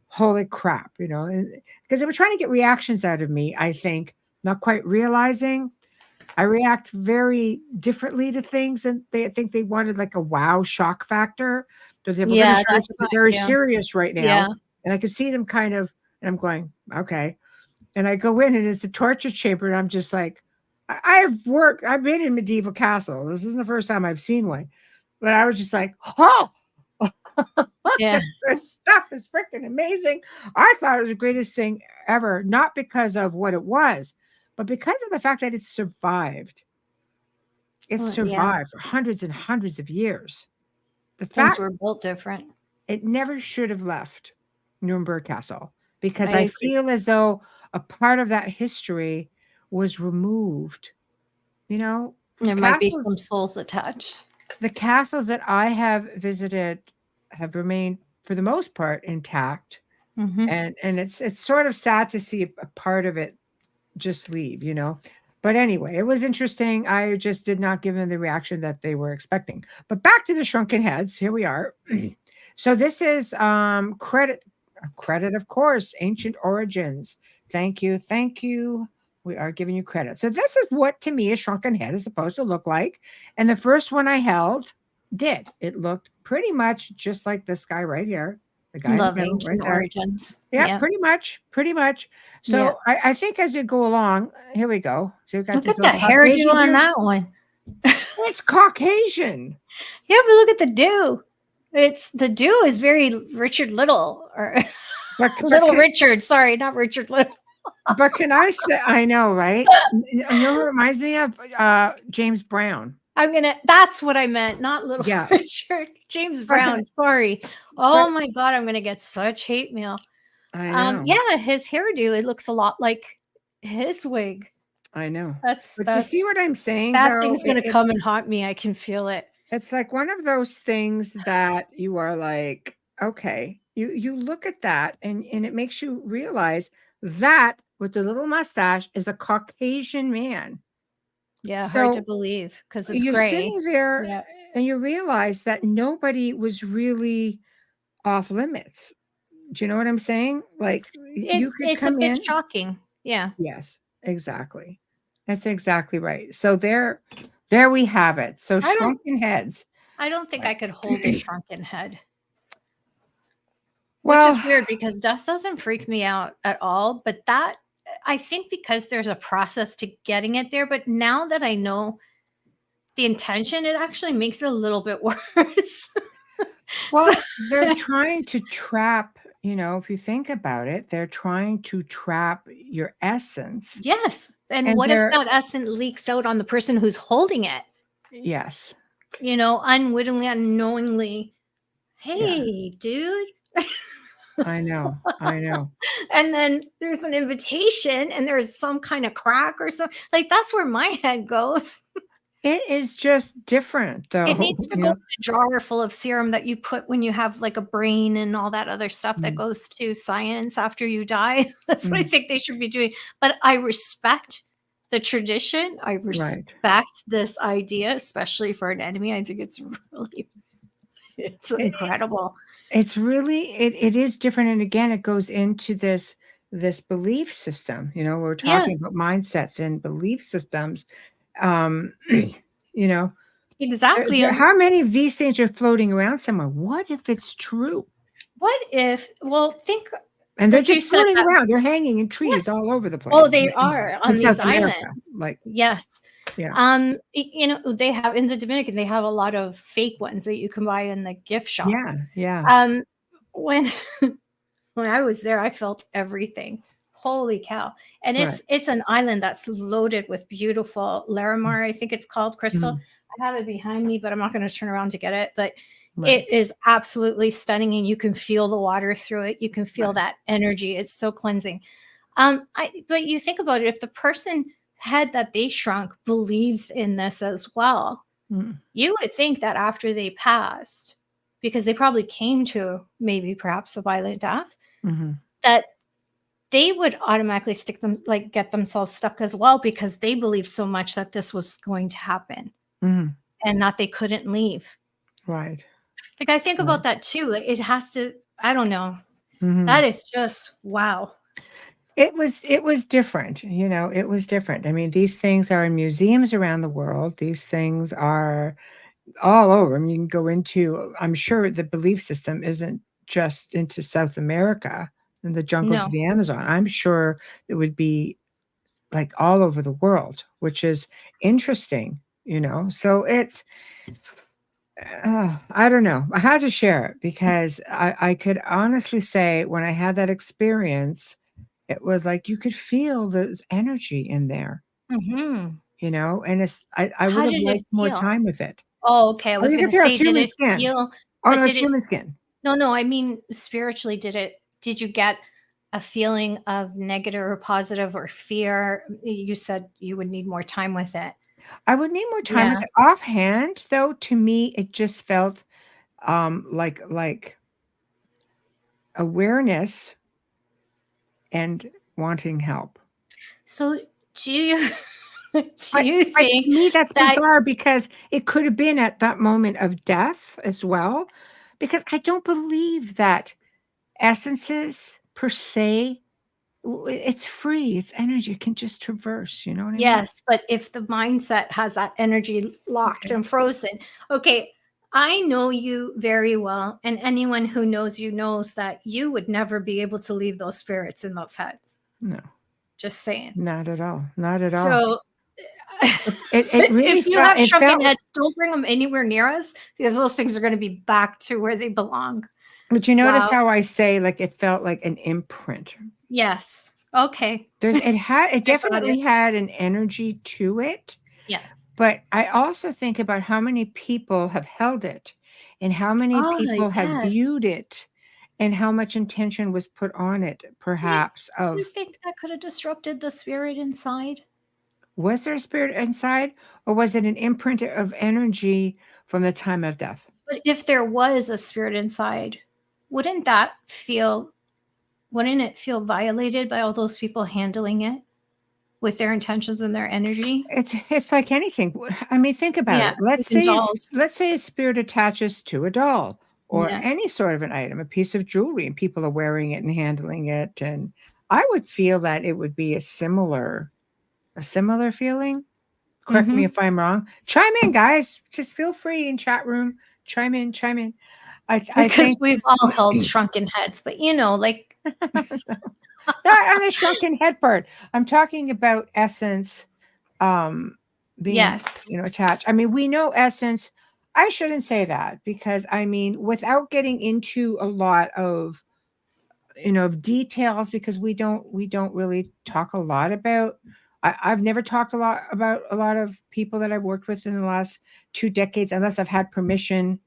holy crap, because they were trying to get reactions out of me, I think, not quite realizing I react very differently to things, and they think they wanted like a wow shock factor. So they were that's very serious right now. Yeah. And I could see them kind of, and I'm going, okay. And I go in, and it's a torture chamber, and I'm just like, I've been in medieval castles. This isn't the first time I've seen one, but I was just like, this stuff is freaking amazing. I thought it was the greatest thing ever, not because of what it was, but because of the fact that it survived. It survived for hundreds and hundreds of years. The things were built different. It never should have left Nuremberg Castle, because I feel as though a part of that history was removed. There might be some souls attached. The castles that I have visited have remained, for the most part, intact. And it's sort of sad to see a part of it just leave, But anyway, it was interesting. I just did not give them the reaction that they were expecting. But back to the shrunken heads. Here we are. So this is credit, of course, ancient origins. Thank you, thank you. We are giving you credit. So this is what to me a shrunken head is supposed to look like. And the first one I held did. It looked pretty much just like this guy right here. The guy in the Love middle right ancient there. origins. Yeah, Yeah. pretty much. Pretty much. So Yeah. I think as you go along, here we go. So we've got Look this at the little hairdo Caucasian on dude. that one. It's Caucasian. Yeah, but look at the do. The do is very Richard Little or Little Richard. Sorry, not Richard Little. But can I say, I know, right? You know who it reminds me of? James Brown. That's what I meant, not Little Yeah. Richard. James Brown, sorry. Oh my God, I'm going to get such hate mail. I know. Yeah, his hairdo, it looks a lot like his wig. I know. But you see what I'm saying? That thing's going to come and haunt me. I can feel it. It's like one of those things that you are like, okay, you look at that and it makes you realize that with the little mustache is a Caucasian man. Yeah, hard to believe because it's you're gray. Sitting there and you realize that nobody was really off limits. Do you know what I'm saying? Like you could it's come a bit in. shocking. Yeah. Yes, exactly. That's exactly right. So there we have it. So shrunken heads. I don't think I could hold a shrunken head. Well, which is weird because death doesn't freak me out at all. But that, I think because there's a process to getting it there. But now that I know the intention, it actually makes it a little bit worse. Well, they're trying to trap, if you think about it, they're trying to trap your essence. Yes. And what if that essence leaks out on the person who's holding it? Yes. Unwittingly, unknowingly. Hey, dude. I know. And then there's an invitation and there's some kind of crack or something. Like, that's where my head goes. It is just different, though. It needs to go in a jar full of serum that you put when you have like a brain and all that other stuff that goes to science after you die. That's what I think they should be doing. But I respect the tradition. I respect this idea, especially for an enemy. I think it's incredible. It's really, it is different. And again, it goes into this belief system. We're talking about mindsets and belief systems. Exactly. How many of these things are floating around somewhere? What if it's true? Think. And they're just floating around. They're hanging in trees all over the place. Oh, they are on these islands. Yes. Yeah. They have in the Dominican, they have a lot of fake ones that you can buy in the gift shop. Yeah. Yeah. When I was there, I felt everything. Holy cow. And it's an island that's loaded with beautiful Larimar, I think it's called, crystal. I have it behind me, but I'm not going to turn around to get it. But it is absolutely stunning, and you can feel the water through it. You can feel that energy. It's so cleansing. But you think about it, if the person head that they shrunk believes in this as well, you would think that after they passed, because they probably came to perhaps a violent death, that they would automatically get themselves stuck as well, because they believed so much that this was going to happen and that they couldn't leave. Right. Like, I think about that too. It has to, I don't know. That is just, wow. It was different. It was different. I mean, these things are in museums around the world. These things are all over. I mean, you can go into, I'm sure the belief system isn't just into South America and the jungles of the Amazon. I'm sure it would be like all over the world, which is interesting, So it's, I don't know. I had to share it because I could honestly say when I had that experience, it was like you could feel this energy in there, and it's, I would have liked more time with it. Oh, okay. I was going to say, did it feel? Oh, no, it's human skin. No, I mean, spiritually, did you get a feeling of negative or positive or fear? You said you would need more time with it. I would need more time with it. Offhand, though, to me, it just felt like awareness and wanting help. So do you think? To me, that's bizarre because it could have been at that moment of death as well. because I don't believe that essences per se, it's free, it's energy, it can just traverse, you know what I mean? Yes, but if the mindset has that energy locked Okay. and frozen. Okay, I know you very well, and anyone who knows you knows that you would never be able to leave those spirits in those heads. No, Just saying. not at all, not at all. So It really if you felt, have it shrunken felt, heads, don't bring them anywhere near us because those things are going to be back to where they belong. but you notice Wow. how I say, like, it felt like an imprint. Yes. Okay. It I got definitely it. had an energy to it. Yes. But I also think about how many people have held it and how many Oh, people have yes. viewed it and how much intention was put on it, Do you perhaps, do you of think that could have disrupted the spirit inside? was there a spirit inside or was it an imprint of energy from the time of death? But if there was a spirit inside, wouldn't that feel wouldn't it feel violated by all those people handling it with their intentions and their energy? It's like anything. I mean, think about Yeah, it. Let's even say dolls. let's say a spirit attaches to a doll or Yeah. any sort of an item, a piece of jewelry, and people are wearing it and handling it. And I would feel that it would be a similar feeling. Correct me Mhm. if I'm wrong. Chime in, guys. Just feel free in chat room. Chime in, chime in. I Because think we've all held shrunken heads, but, like not on the shrunken head part. I'm talking about essence being, yes. attached. I mean, we know essence. I shouldn't say that because I mean, without getting into a lot of of details, because we don't really talk a lot about. I've never talked a lot about a lot of people that I've worked with in the last 2 decades, unless I've had permission.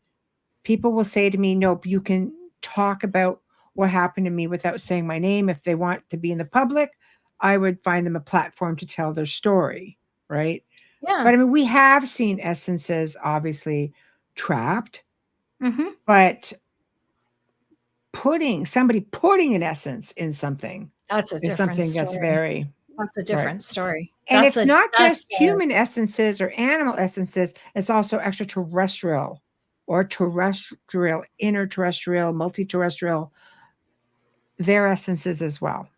People will say to me, "Nope, you can talk about what happened to me without saying my name." If they want to be in the public, I would find them a platform to tell their story, right? Yeah. But I mean, we have seen essences obviously trapped, Mhm. but somebody putting an essence in something That's a is different something that's story. very That's a right. different story. And it's not That's just human essences or animal essences, it's also extraterrestrial or terrestrial, interterrestrial, multi-terrestrial, their essences as well.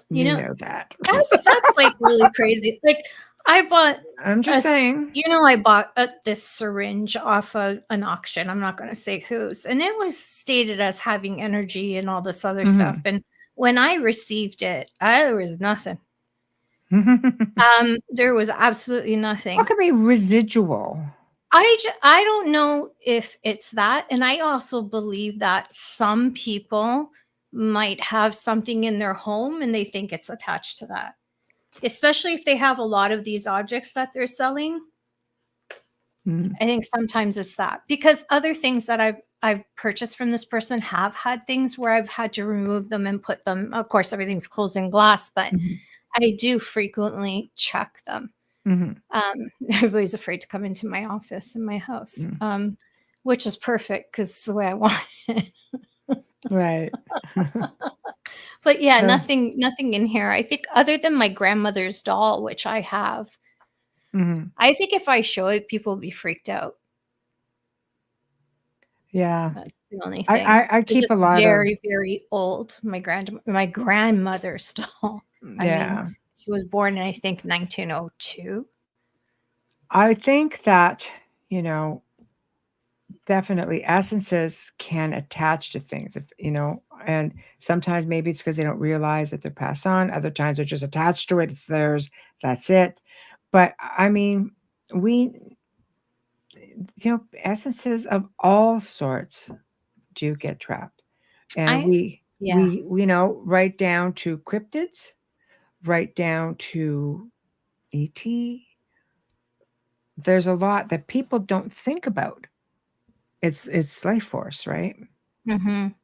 you You know, know that. that's, like, really crazy. Like, I bought I'm just saying. I bought this syringe off an auction. I'm not gonna say whose, and it was stated as having energy and all this other stuff, Mhm. and when I received it, there was nothing. There was absolutely What nothing. could be residual? I don't know if it's that, and I also believe that some people might have something in their home and they think it's attached to that. Especially if they have a lot of these objects that they're selling. Mm. I think sometimes it's that. Because other things that I've purchased from this person have had things where I've had to remove them and put them, of course, everything's closed in glass, but Mhm. I do frequently check them. Mhm. Everybody's afraid to come into my office in my house, Mm. which is perfect because it's the way I want it. Right. But yeah, So nothing in here. I think other than my grandmother's doll, which I have, mhm. I think if I show it, people will be freaked out. Yeah. That's the only I thing. I I 'Cause keep a it's lot of very, very old. My grandmother's doll. I mean, yeah. she was born in, I think, 1902. I think that, you know, definitely essences can attach to things and sometimes maybe it's because they don't realize that they're passed on. Other times they're just attached to it. It's theirs. That's it. But I mean, we, essences of all sorts do get trapped. And I Yeah. right down to cryptids, right down to ET. There's a lot that people don't think about. It's life force, right? Mhm.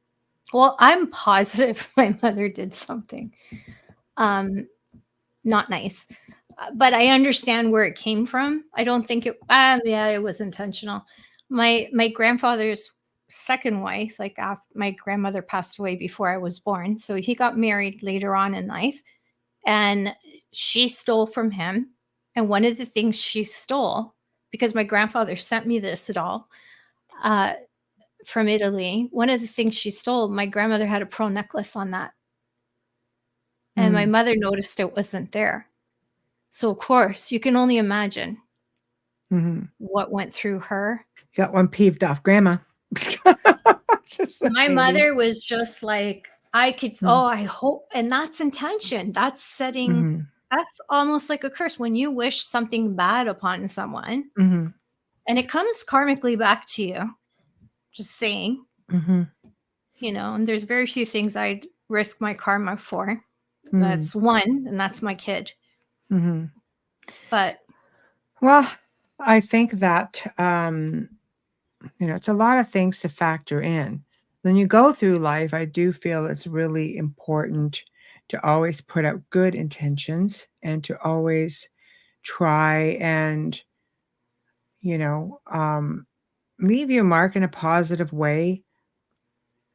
Well, I'm positive my mother did something, um, not nice, but I understand where it came from. I don't think yeah, it was intentional. My grandfather's second wife, like, my grandmother passed away before I was born, so he got married later on in life, and she stole from him, and one of the things she stole because my grandfather sent me this doll from Italy. One of the things she stole, my grandmother had a pearl necklace on that. And my mother noticed it wasn't there. So, of course, you can only imagine what went through her. You got one peeved off grandma. My mother was just like, I could, I hope, and that's intention. That's setting, that's almost like a curse. When you wish something bad upon someone, and it comes karmically back to you, just saying, you know, and there's very few things I'd risk my karma for. That's one, and that's my kid. But well, I think that you know, it's a lot of things to factor in when you go through life. I do feel it's really important to always put out good intentions and to always try and, you know, leave your mark in a positive way.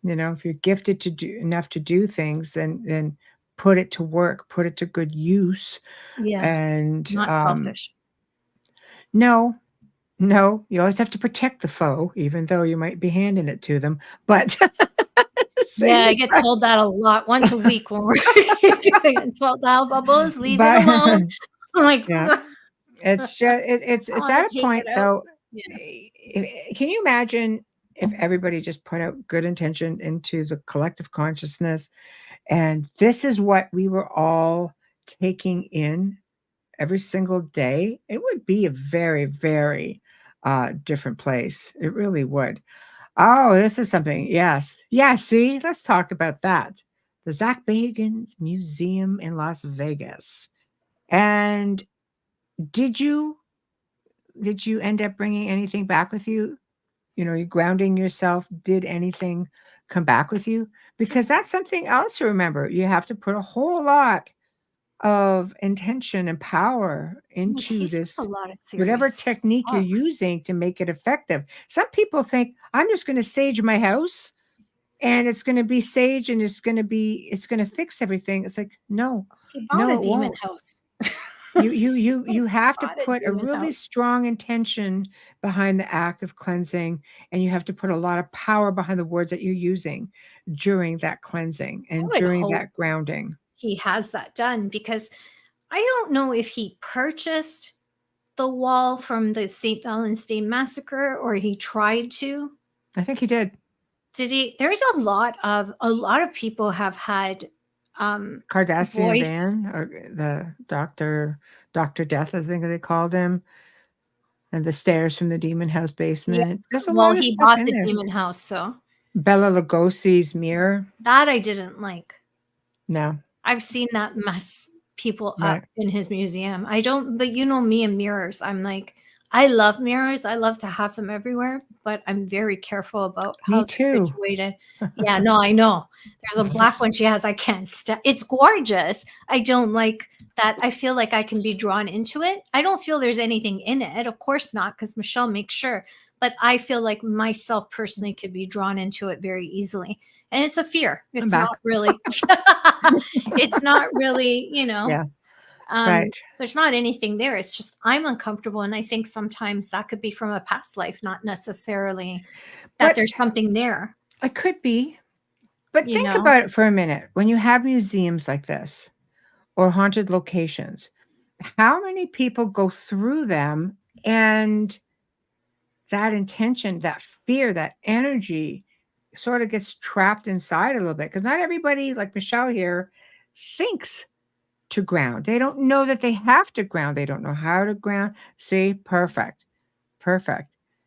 You know, if you're gifted to do enough to do things, then put it to work, put it to good use. yeah, And not selfish. no, you always have to protect the foe, even though you might be handing it to them. But Yeah, I get told that a lot once a week when we're doing salt dial bubbles. Leave it alone. I'm like, yeah. It's just it's at a point though. Yeah. Can you imagine if everybody just put out good intention into the collective consciousness, and this is what we were all taking in every single day? It would be a very, very different place. It really would. Oh, this is something. Yes. Yeah. See, let's talk about that. The Zach Bagans Museum in Las Vegas. And did you end up bringing anything back with you? You know, you grounding yourself. Did anything come back with you? Because that's something else to remember. You have to put a whole lot of intention and power into this, whatever technique you're using to make it effective. Some people think, I'm just going to sage my house and it's going to be sage and it's going to fix everything. It's like, no, no, it demon house. You have to put a really strong intention behind the act of cleansing, and you have to put a lot of power behind the words that you're using during that cleansing and during that grounding. He has that done, because I don't know if he purchased the wall from the St. Valentine's Massacre or he tried to. I think he did. Did he? There's a lot of people have had Cardassian Van, or the Dr. Death, I think they called him, and the stairs from the demon house basement. Yeah. Well, he bought the demon house, so Bela Lugosi's mirror. That I didn't like. No. I've seen that mess people up in his museum. I don't, but you know me and mirrors. I'm like, I love mirrors. I love to have them everywhere, but I'm very careful about how they're situated. Yeah, no, I know. There's a black one she has. I can't it's gorgeous. I don't like that. I feel like I can be drawn into it. I don't feel there's anything in it. Of course not, because Michelle makes sure. But I feel like myself personally could be drawn into it very easily. And it's a fear. It's not really, it's not really, you know. Yeah. There's not anything there. It's just I'm uncomfortable. And I think sometimes that could be from a past life, not necessarily that there's something there. It could be. But think about it for a minute. When you have museums like this or haunted locations, how many people go through them, and that intention, that fear, that energy sort of gets trapped inside a little bit? Because not everybody, like Michelle here, thinks to ground. They don't know that they have to ground. They don't know how to ground. See, perfect.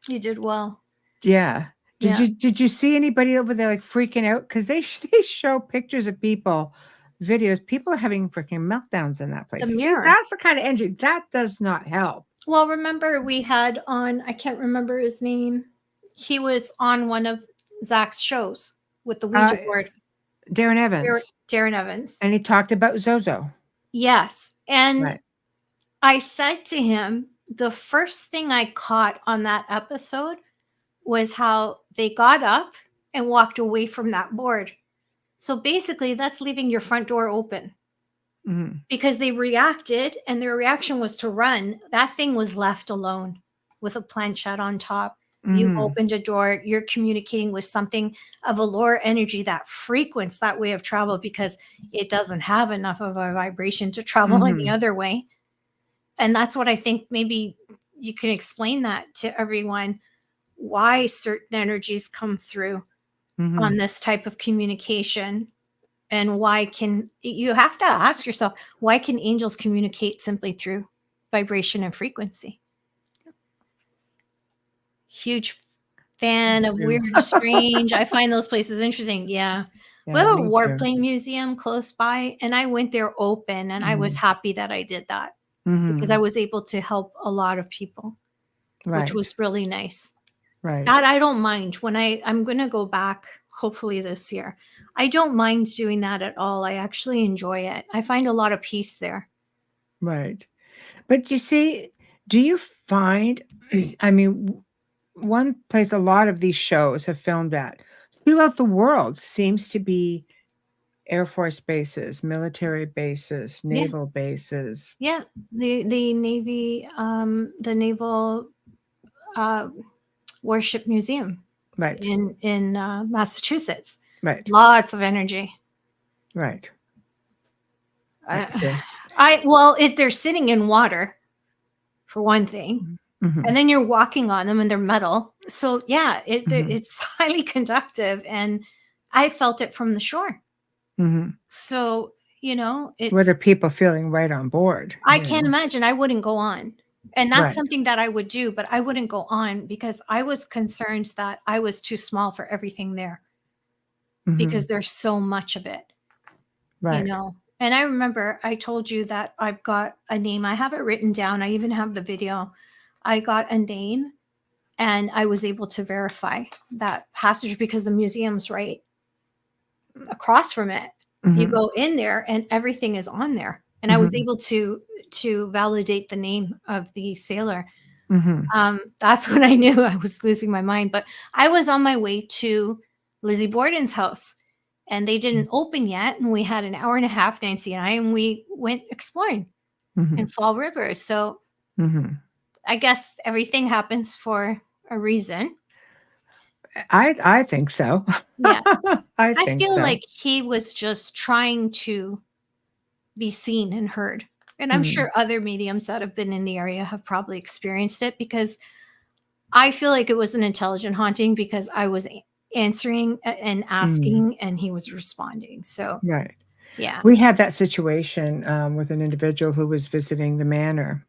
You did well. Yeah. Did you see anybody over there like freaking out? Because they show pictures of people, videos. People are having freaking meltdowns in that place. See, that's the kind of energy that does not help. Well, remember we had on, I can't remember his name. He was on one of Zach's shows with the Ouija board. Darren Evans. Darren Evans. And he talked about Zozo. Yes. And I said to him, the first thing I caught on that episode was how they got up and walked away from that board. So basically, that's leaving your front door open. Because they reacted, and their reaction was to run. That thing was left alone. with a planchette on top. You've opened a door. You're communicating with something of a lower energy that frequents that way of travel because it doesn't have enough of a vibration to travel any other way. And that's what I think maybe you can explain that to everyone, why certain energies come through on this type of communication. And why can you have to ask yourself, why can angels communicate simply through vibration and frequency? Huge fan of weird, strange. I find those places interesting. Yeah. We have a warplane museum close by, and I went there open, and I was happy that I did that because I was able to help a lot of people, which was really nice. Right. That I don't mind. When I'm going to go back, hopefully this year, I don't mind doing that at all. I actually enjoy it. I find a lot of peace there. Right. But you see, do you find, I mean, one place a lot of these shows have filmed at throughout the world seems to be Air Force bases, military bases, naval bases. Yeah. The Navy, the Naval Warship Museum Right. in Massachusetts. Right. Lots of energy. Right. They're sitting in water for one thing. And then you're walking on them and they're metal. So yeah, it's highly conductive, and I felt it from the shore. So, what are people feeling right on board? I can't imagine. I wouldn't go on. And that's something that I would do, but I wouldn't go on because I was concerned that I was too small for everything there because there's so much of it, right. And I remember I told you that I've got a name. I have it written down. I even have the video. I got a name, and I was able to verify that passage because the museum's right across from it. You go in there and everything is on there. And I was able to validate the name of the sailor. That's when I knew I was losing my mind. But I was on my way to Lizzie Borden's house, and they didn't open yet. And we had an hour and a half, Nancy and I, and we went exploring in Fall River. So I guess everything happens for a reason. I think so. Yeah. I feel like he was just trying to be seen and heard. And I'm sure other mediums that have been in the area have probably experienced it, because I feel like it was an intelligent haunting because I was answering and asking and he was responding. So, yeah. We had that situation with an individual who was visiting the manor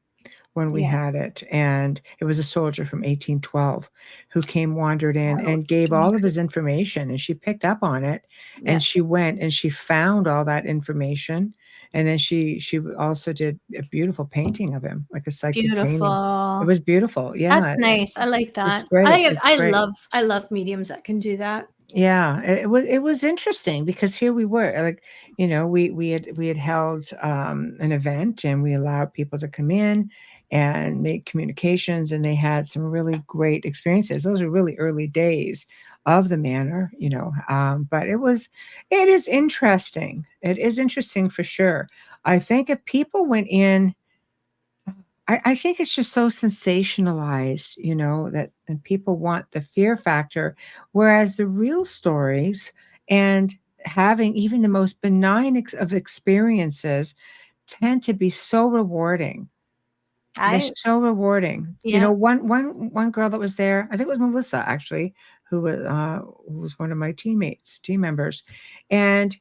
when we had it, and it was a soldier from 1812 who wandered in and gave all of his information, and she picked up on it, and she went and she found all that information, and then she also did a beautiful painting of him, like a psychic painting. It was beautiful. Yeah, that's nice. I like that. It's great. I love mediums that can do that. Yeah, it was interesting because here we were, like, we had held an event, and we allowed people to come in and make communications, and they had some really great experiences. Those are really early days of the manor, but it is interesting. It is interesting for sure. I think if people went in, I think it's just so sensationalized, that and people want the fear factor, whereas the real stories and having even the most benign of experiences tend to be so rewarding. They're so rewarding. Yeah. One girl that was there, I think it was Melissa actually, who was one of my team members, and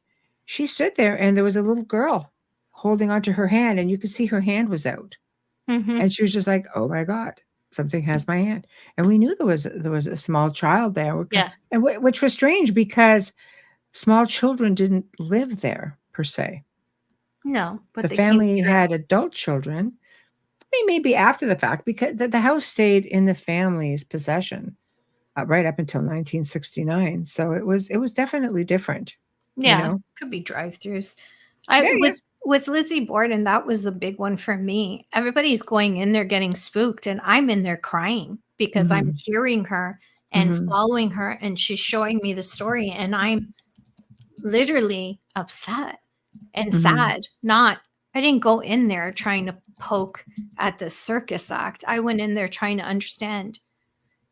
she stood there, and there was a little girl holding onto her hand, and you could see her hand was out. And she was just like, "Oh my God, something has my hand." And we knew there was a small child there. Yes. And which was strange because small children didn't live there per se. No, but the family had adult children. Maybe after the fact, because the house stayed in the family's possession right up until 1969. So it was definitely different. Yeah, could be drive-throughs. With Lizzie Borden, that was the big one for me. Everybody's going in there getting spooked, and I'm in there crying because I'm hearing her and following her, and she's showing me the story, and I'm literally upset and sad, not I didn't go in there trying to poke at the circus act. I went in there trying to understand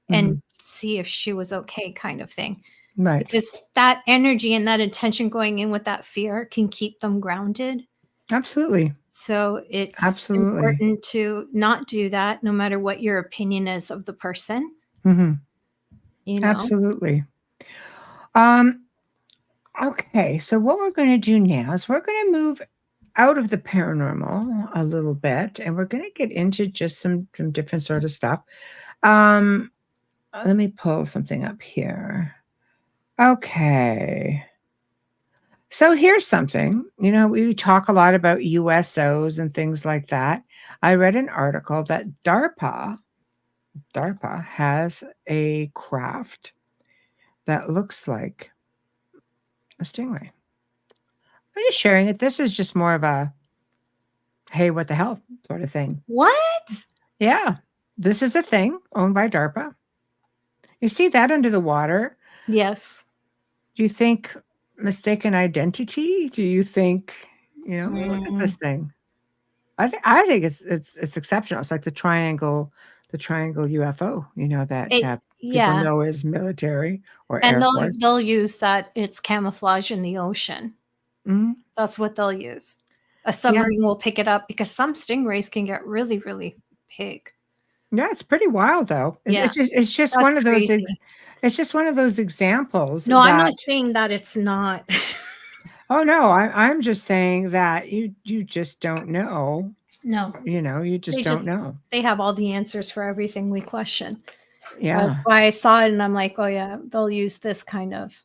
and see if she was okay, kind of thing. Right. Because that energy and that intention going in with that fear can keep them grounded. Absolutely. So it's important to not do that, no matter what your opinion is of the person. You know? Absolutely. Okay, so what we're going to do now is we're going to move out of the paranormal a little bit, and we're going to get into just some different sort of stuff. Let me pull something up here. Okay. So here's something, we talk a lot about USOs and things like that. I read an article that DARPA has a craft that looks like a stingray. I'm just sharing it. This is just more of a, hey, what the hell sort of thing. What? Yeah. This is a thing owned by DARPA. You see that under the water? Yes. Do you think mistaken identity? Do you think, look at this thing? I think it's exceptional. It's like the triangle UFO, that people know is military or and Air Force. they'll use that. It's camouflage in the ocean. That's what they'll use. A submarine will pick it up because some stingrays can get really, really big. Yeah, it's pretty wild though. It's just one of those. It's just one of those examples. No, I'm not saying that it's not. Oh no, I'm just saying that you just don't know. No, you just don't know. They have all the answers for everything we question. Yeah, that's why I saw it and I'm like, oh yeah, they'll use this kind of.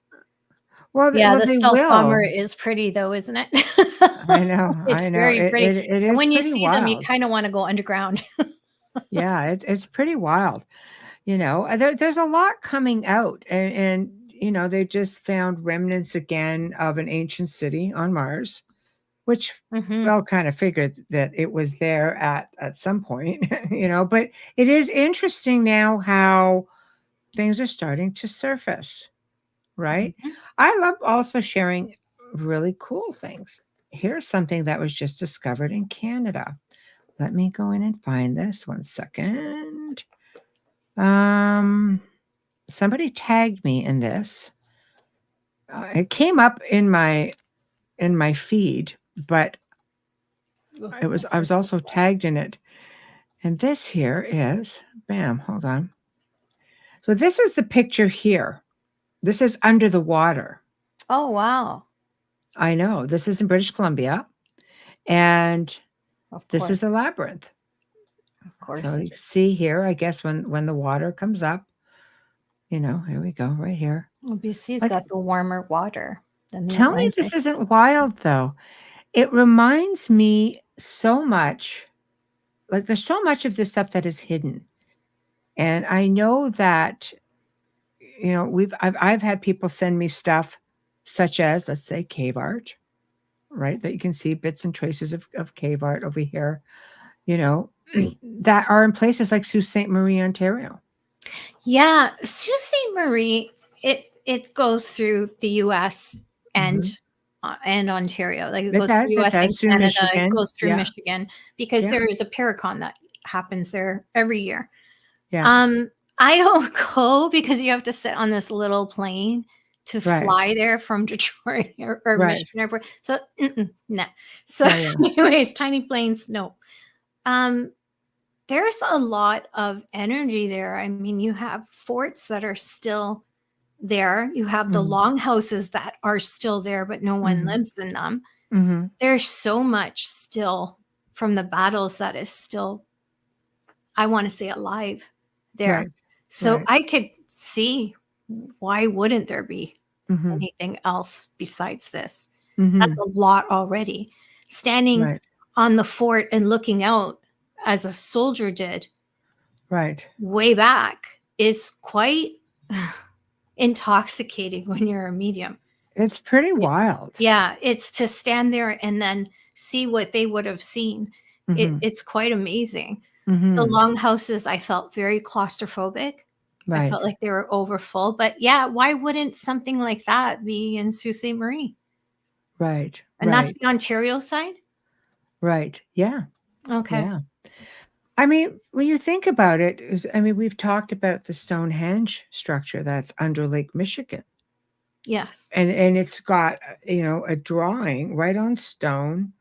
Well, the stealth bomber is pretty though, isn't it? I know. It's very pretty. It is. And when you see wild. them, you kind of want to go underground. Yeah, it's pretty wild. There's a lot coming out, and they just found remnants again of an ancient city on Mars, which we all kind of figured that it was there at some point, but it is interesting now how things are starting to surface, right? I love also sharing really cool things. Here's something that was just discovered in Canada. Let me go in and find this 1 second. Somebody tagged me in this. It came up in my feed, but I was also tagged in it. And this here is, bam, hold on. So this is the picture here. This is under the water. Oh, wow. I know. This is in British Columbia. And this is a labyrinth. Of course. So you can see here, I guess, when the water comes up, here we go, right here. Well, BC's got the warmer water than the Tell me this isn't wild, though. It reminds me so much, like there's so much of this stuff that is hidden. And I know that, I've had people send me stuff such as, let's say, cave art, right? That you can see bits and traces of cave art over here, that are in places like Sault Ste. Marie, Ontario. Yeah, Sault Ste. Marie, it goes through the U.S. and Ontario. Like it goes through U.S. and Canada. Michigan. It goes through Michigan because there is a Paracon that happens there every year. Yeah. I don't go because you have to sit on this little plane to fly there from Detroit or Michigan Airport. So no. So anyways, tiny planes, no. There's a lot of energy there. I mean, you have forts that are still there. You have the longhouses that are still there, but no one lives in them. There's so much still from the battles that is still, I want to say, alive there. So I could see, why wouldn't there be anything else besides this? That's a lot already. Standing on the fort and looking out as a soldier did way back is quite intoxicating when you're a medium. It's pretty wild. Yeah, it's to stand there and then see what they would have seen. It's quite amazing. The longhouses, I felt very claustrophobic. I felt like they were overfull. But yeah, why wouldn't something like that be in Sault Ste. Marie? Right. And that's the Ontario side? Right. Yeah. Okay. Yeah. I mean, when you think about it, we've talked about the Stonehenge structure that's under Lake Michigan, Yes. and it's got a drawing right on stone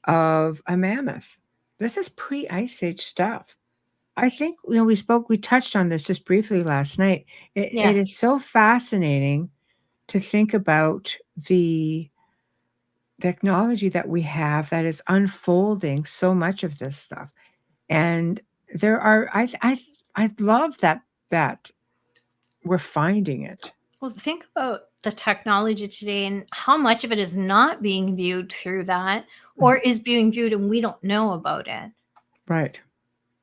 of a mammoth. This is pre-Ice Age stuff. I think we touched on this just briefly last night. It Yes. is so fascinating to think about the technology that we have that is unfolding so much of this stuff. And there are I love that we're finding it. Well, think about the technology today and how much of it is not being viewed through that or is being viewed and we don't know about it. Right.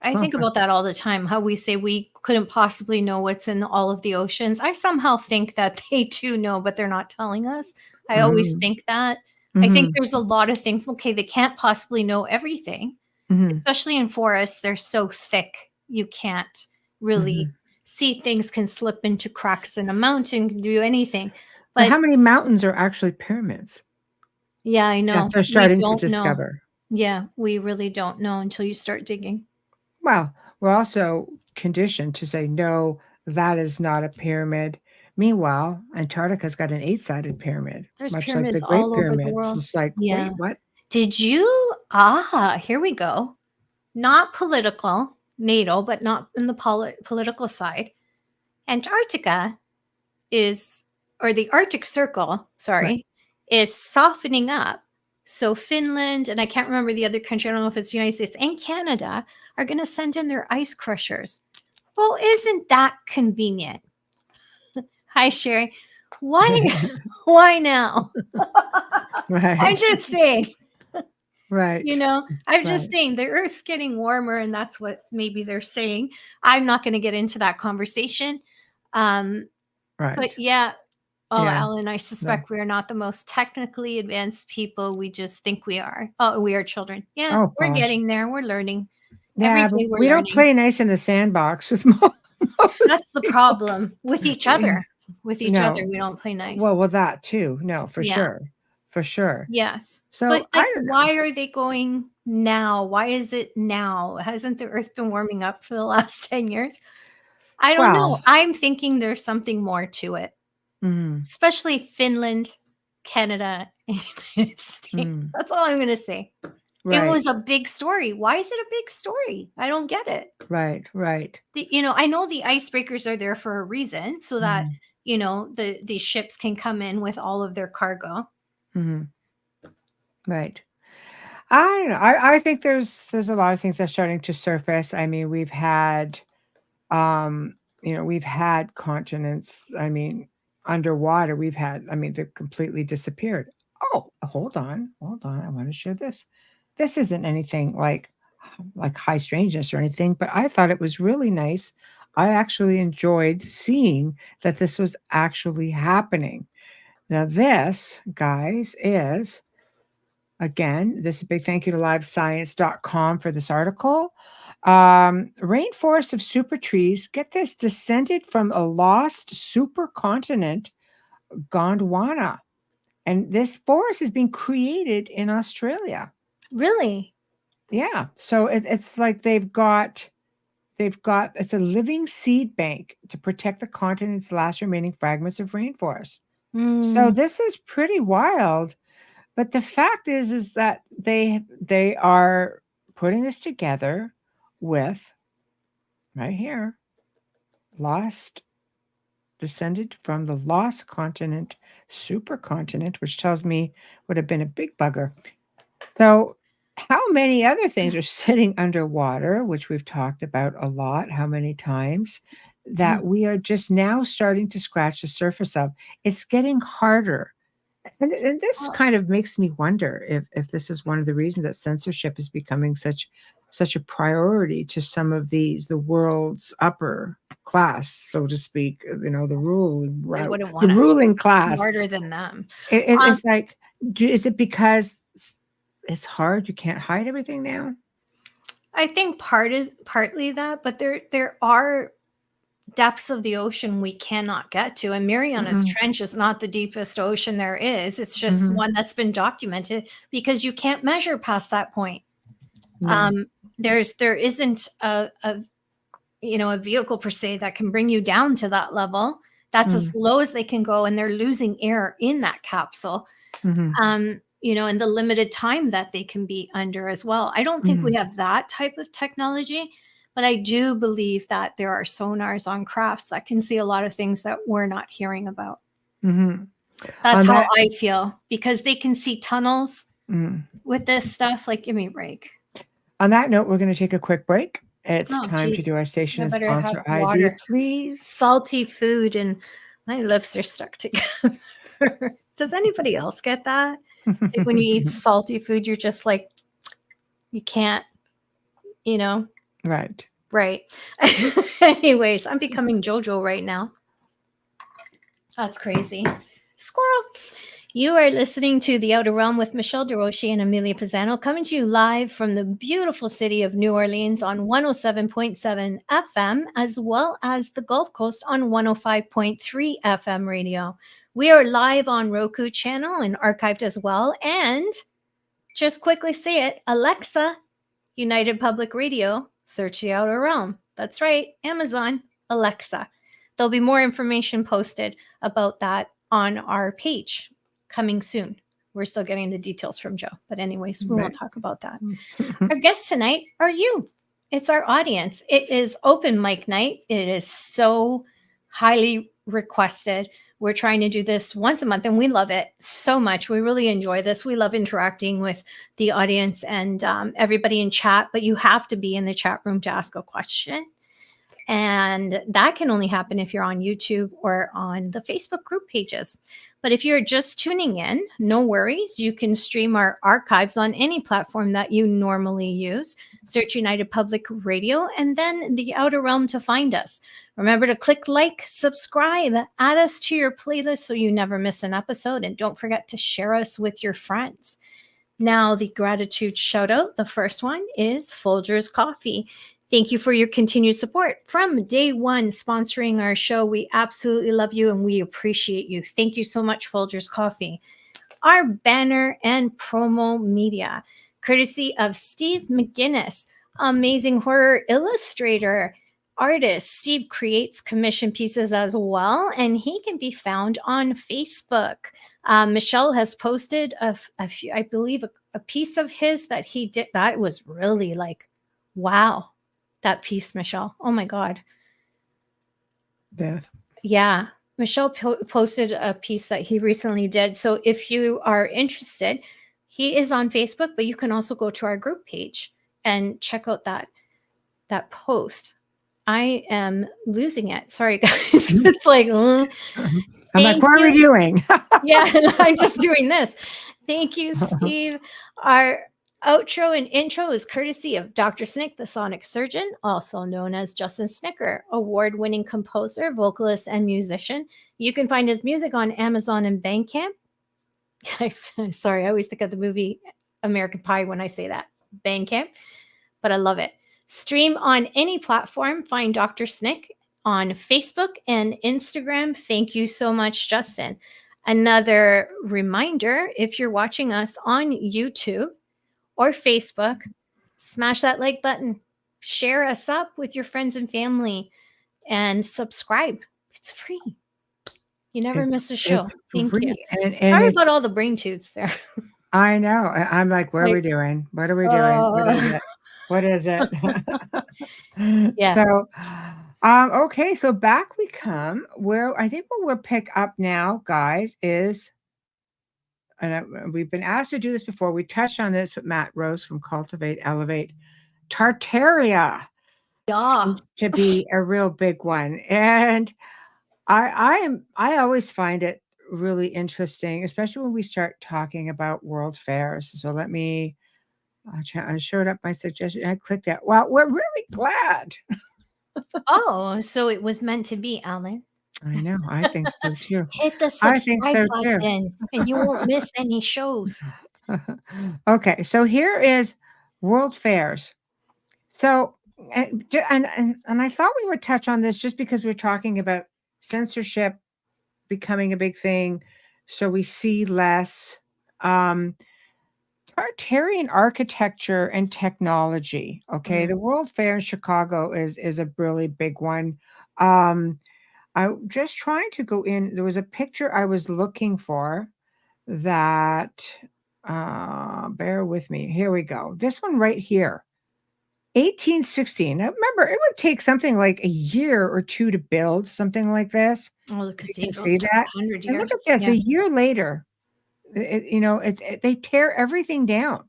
I Well, think about that all the time, how we say we couldn't possibly know what's in all of the oceans. I somehow think that they too know, but they're not telling us. I always mm, think that. I think mhm, there's a lot of things, okay, they can't possibly know everything, mhm, especially in forests. They're so thick, you can't really mhm. see things can slip into cracks in a mountain, can do anything. But But how many mountains are actually pyramids yeah, I that know. they're We starting to don't know. discover? Yeah, we really don't know until you start digging. Well, we're also conditioned to say, no, that is not a pyramid. Meanwhile, Antarctica's got an eight-sided pyramid, There's much like the pyramids Great all over the Pyramids. world. It's like, Yeah. wait, what? Did you here we go. Not political, NATO, but not in the political side. Antarctica is, or the Arctic Circle, Right. sorry, is softening up. So Finland, and I can't remember the other country, I don't know if it's the United States and Canada, are going to send in their ice crushers. Well, isn't that convenient? Hi, Sherry. Why, why now? I'm Right. just saying. Right. I'm just Right. saying the Earth's getting warmer, and that's what maybe they're saying. I'm not going to get into that conversation. But Right. yeah, oh, Yeah. Alan, I No. suspect we are not the most technically advanced people. We just think we are. Oh, we are children. Yeah, Oh we're gosh. getting there. We're learning. Every Yeah, but day we're we don't learning. play nice in the sandbox with That's most the people. problem with each other. With each other, No. we don't play nice. Well, that too. No, for Yeah. sure. For sure. Yes. But So, I like, don't know. why are they going now? Why is it now? Hasn't the Earth been warming up for the last 10 years? I don't Well, know. I'm thinking there's something more to it, mm, especially Finland, Canada, and United States. mm, That's all I'm going to say. It right, was a big story. Why is it a big story? I don't get it. right, right. I know the icebreakers are there for a reason so that, Mhm, these ships can come in with all of their cargo. mhm, right. I don't know. I think there's a lot of things that are starting to surface. I mean, um, we've had continents. I mean, underwater, they're completely disappeared. Oh, hold on. I want to share this. This isn't anything like high strangeness or anything, but I thought it was really nice. I actually enjoyed seeing that this was actually happening. Now, this, guys, is again, this is a big thank you to livescience.com for this article. Rainforest of super trees, get this, descended from a lost supercontinent, Gondwana. And this forest is being created in Australia. Really? Yeah. So it's like it's a living seed bank to protect the continent's last remaining fragments of rainforest. So Mm, this is pretty wild. But the fact is that they are putting this together with right here, lost descended from the lost continent, supercontinent, which tells me would have been a big bugger. So how many other things are sitting underwater, which we've talked about a lot, how many times, that we are just now starting to scratch the surface of? It's getting harder. And this oh, kind of makes me wonder if this is one of the reasons that censorship is becoming such a priority to some of the world's upper class, so to speak, they wouldn't the want us to be ruling class. smarter than them. Um, It's like, is it because it's hard? You can't hide everything now? I think partly that, but there are depths of the ocean we cannot get to. And Mariana's Trench is not the deepest ocean there is. It's just one that's been documented because you can't measure past that point. No. There isn't a vehicle per se that can bring you down to that level. That's as low as they can go, and they're losing air in that capsule. And the limited time that they can be under as well. I don't think we have that type of technology, but I do believe that there are sonars on crafts that can see a lot of things that we're not hearing about. That's how I feel, because they can see tunnels with this stuff. Like, give me a break. On that note, we're going to take a quick break. It's time to do our station and sponsor ID, please. Salty food, and my lips are stuck together. Does anybody else get that? Like when you eat salty food, you're just like, you can't, Right. Anyways, I'm becoming JoJo right now. That's crazy. Squirrel. You are listening to The Outer Realm with Michelle Desrochers and Amelia Pisano, coming to you live from the beautiful city of New Orleans on 107.7 FM, as well as the Gulf Coast on 105.3 FM radio. We are live on Roku channel and archived as well. And just quickly say it, Alexa, United Public Radio, search The Outer Realm. That's right, Amazon, Alexa. There'll be more information posted about that on our page coming soon. We're still getting the details from Joe. But anyways, we won't talk about that. Our guests tonight are you. It's our audience. It is open mic night. It is so highly requested. We're trying to do this once a month, and we love it so much. We really enjoy this. We love interacting with the audience and everybody in chat, but you have to be in the chat room to ask a question. And that can only happen if you're on YouTube or on the Facebook group pages. But if you're just tuning in, no worries. You can stream our archives on any platform that you normally use. Search United Public Radio and then The Outer Realm to find us. Remember to click like, subscribe, add us to your playlist so you never miss an episode. And don't forget to share us with your friends. Now, the gratitude shout out. The first one is Folgers Coffee. Thank you for your continued support from day one sponsoring our show. We absolutely love you and we appreciate you. Thank you so much, Folgers Coffee. Our banner and promo media, courtesy of Steve McGinnis, amazing horror illustrator, artist. Steve creates commission pieces as well, and he can be found on Facebook. Michelle has posted a few, I believe, a piece of his that he did. That was really like, wow. That piece, Michelle. Oh my God. Death. Yeah. Michelle posted a piece that he recently did. So if you are interested, he is on Facebook, but you can also go to our group page and check out that post. I am losing it. Sorry, guys. It's like, I'm like, what are we doing? Yeah, I'm just doing this. Thank you, Steve. Our outro and intro is courtesy of Dr. Snick, the sonic surgeon, also known as Justin Snicker, award-winning composer, vocalist, and musician. You can find his music on Amazon and Bandcamp. Sorry, I always think of the movie American Pie when I say that, Bandcamp, but I love it. Stream on any platform. Find Dr. Snick on Facebook and Instagram. Thank you so much, Justin. Another reminder, if you're watching us on YouTube or Facebook, smash that like button, share us up with your friends and family, and subscribe. It's free. You never miss a show. Thank you. And sorry about all the brain toots there. I know. I'm like, what are we doing? What are we doing? What is it? Yeah. So, okay. So back we come. Where I think what we'll pick up now, guys, is, and we've been asked to do this before. We touched on this with Matt Rose from Cultivate, Elevate. Tartaria seems to be a real big one. And I always find it really interesting, especially when we start talking about world fairs. So I showed up my suggestion. I clicked that. Well, we're really glad. Oh, so it was meant to be, Alan. I know. I think so too. Hit the subscribe button and you won't miss any shows. Okay. So here is world fairs. So And I thought we would touch on this just because we're talking about censorship becoming a big thing, so we see less. Tartarian architecture and technology. Okay, the World Fair in Chicago is a really big one. I'm just trying to go in. There was a picture I was looking for that. Bear with me. Here we go. This one right here. 1816. Now, remember, it would take something like a year or two to build something like this. Oh, the You can cathedrals see took that. 100 And look years. at this. Yeah. A year later, they tear everything down.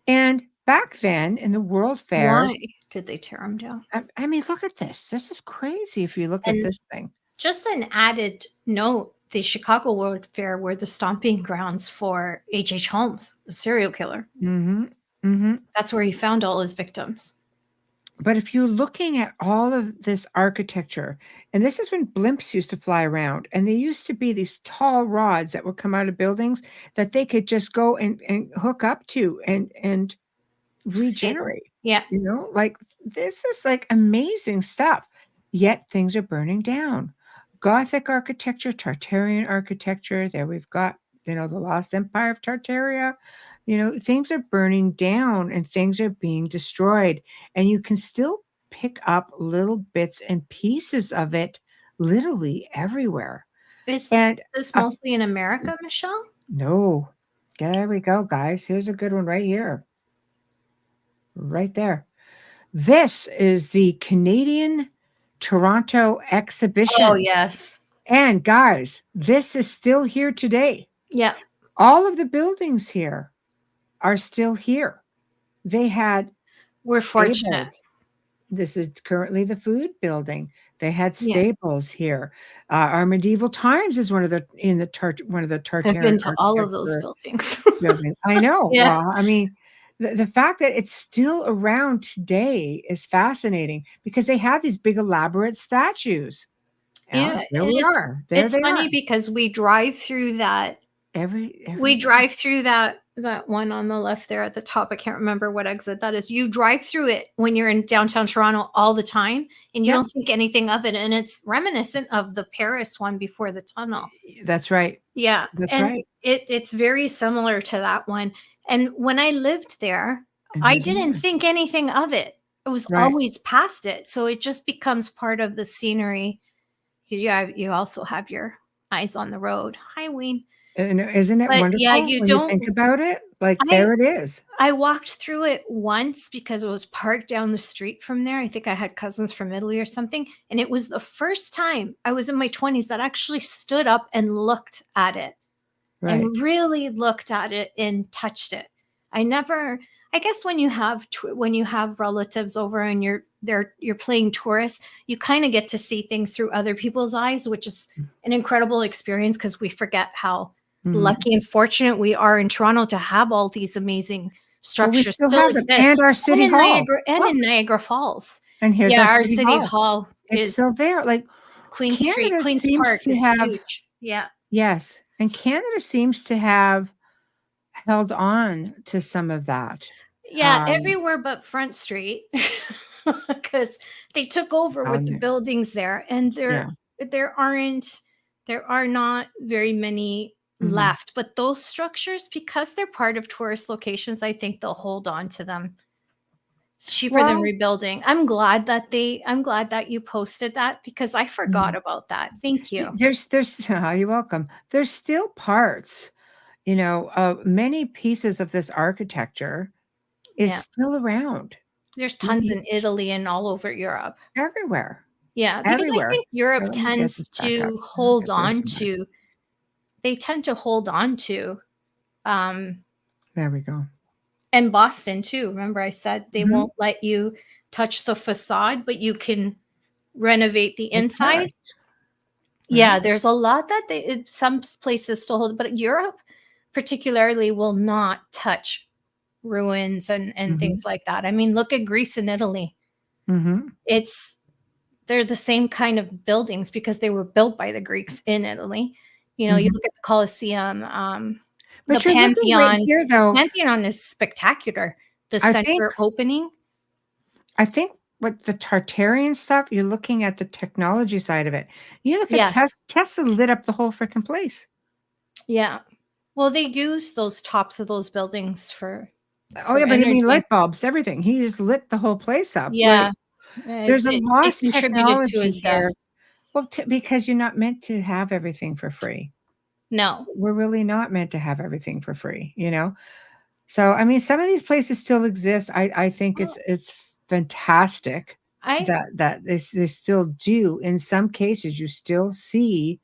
And back then in the World Fairs, Why did they tear them down? I mean, look at this. This is crazy if you look at And this thing. just an added note, the Chicago World Fair were the stomping grounds for H.H. Holmes, the serial killer. That's where he found all his victims. But if you're looking at all of this architecture, and this is when blimps used to fly around, and there used to be these tall rods that would come out of buildings that they could just go and hook up to and regenerate. Yeah. Like this is like amazing stuff. Yet things are burning down. Gothic architecture, Tartarian architecture. There we've got, the lost empire of Tartaria. Things are burning down and things are being destroyed. And you can still pick up little bits and pieces of it literally everywhere. Is And this mostly in America, Michelle? no. There we go, guys. Here's a good one right here. Right there. This is the Canadian Toronto exhibition. Oh, yes. And guys, this is still here today. Yeah. All of the buildings here are still here. They had We're stables. fortunate. This is currently the food building. They had Yeah. stables here. Our medieval times is one of the Tartarian. I've been to all of those buildings. buildings. I know. Yeah. Well, I mean, the fact that it's still around today is fascinating because they have these big elaborate statues. Yeah, There we are. There it's they funny are. because we drive through that. We We drive through that one on the left there at the top. I can't remember what exit that is. You drive through it when you're in downtown Toronto all the time, and you don't think anything of it. And it's reminiscent of the Paris one before the tunnel. That's right. Yeah, That's and right. It's very similar to that one. And when I lived there, I didn't think anything of it. It was always past it, so it just becomes part of the scenery. Because you also have your eyes on the road. Hi, Wayne. And isn't it wonderful Yeah, you when don't you think about it? Like there it is. I walked through it once because it was parked down the street from there. I think I had cousins from Italy or something. And it was the first time I was in my 20s that actually stood up and looked at it. Right. And really looked at it and touched it. I guess when you have relatives over and you're playing tourist, you kind of get to see things through other people's eyes, which is an incredible experience because we forget how lucky and fortunate we are in Toronto to have all these amazing structures still exist. And our city hall. In Niagara Falls. And here's our city hall is still there. Like Queen Street, Queen's Park is huge. Yeah. Yes. And Canada seems to have held on to some of that. Yeah, everywhere but Front Street, because they took over with the buildings there, and there are not very many left. But those structures, because they're part of tourist locations, I think they'll hold on to them. It's cheaper than rebuilding. I'm glad that you posted that because I forgot about that. Thank you. You're welcome. There's still parts, many pieces of this architecture is still around. There's tons in Italy and all over Europe. Everywhere. Yeah, because I think Europe tends to hold on to. They tend to hold on to. There we go. And Boston too. Remember, I said they won't let you touch the facade, but you can renovate the inside. Yeah, there's a lot that some places still hold, but Europe particularly will not touch ruins and things like that. I mean, look at Greece and Italy. They're the same kind of buildings because they were built by the Greeks in Italy. You look at the Colosseum, the Pantheon. Right here, though, Pantheon is spectacular. The center opening. I think with the Tartarian stuff, you're looking at the technology side of it. You look at Yes. Tesla lit up the whole freaking place. Yeah. Well, they use those tops of those buildings for Oh, yeah, but I mean, energy. light bulbs, everything. He just lit the whole place up. Like, Yeah. there's a It lost contributed to technology his death. here. Well, because you're not meant to have everything for free. No. We're really not meant to have everything for free, you know? So, I mean, some of these places still exist. I think Well, it's fantastic I that they still do. In some cases, you still see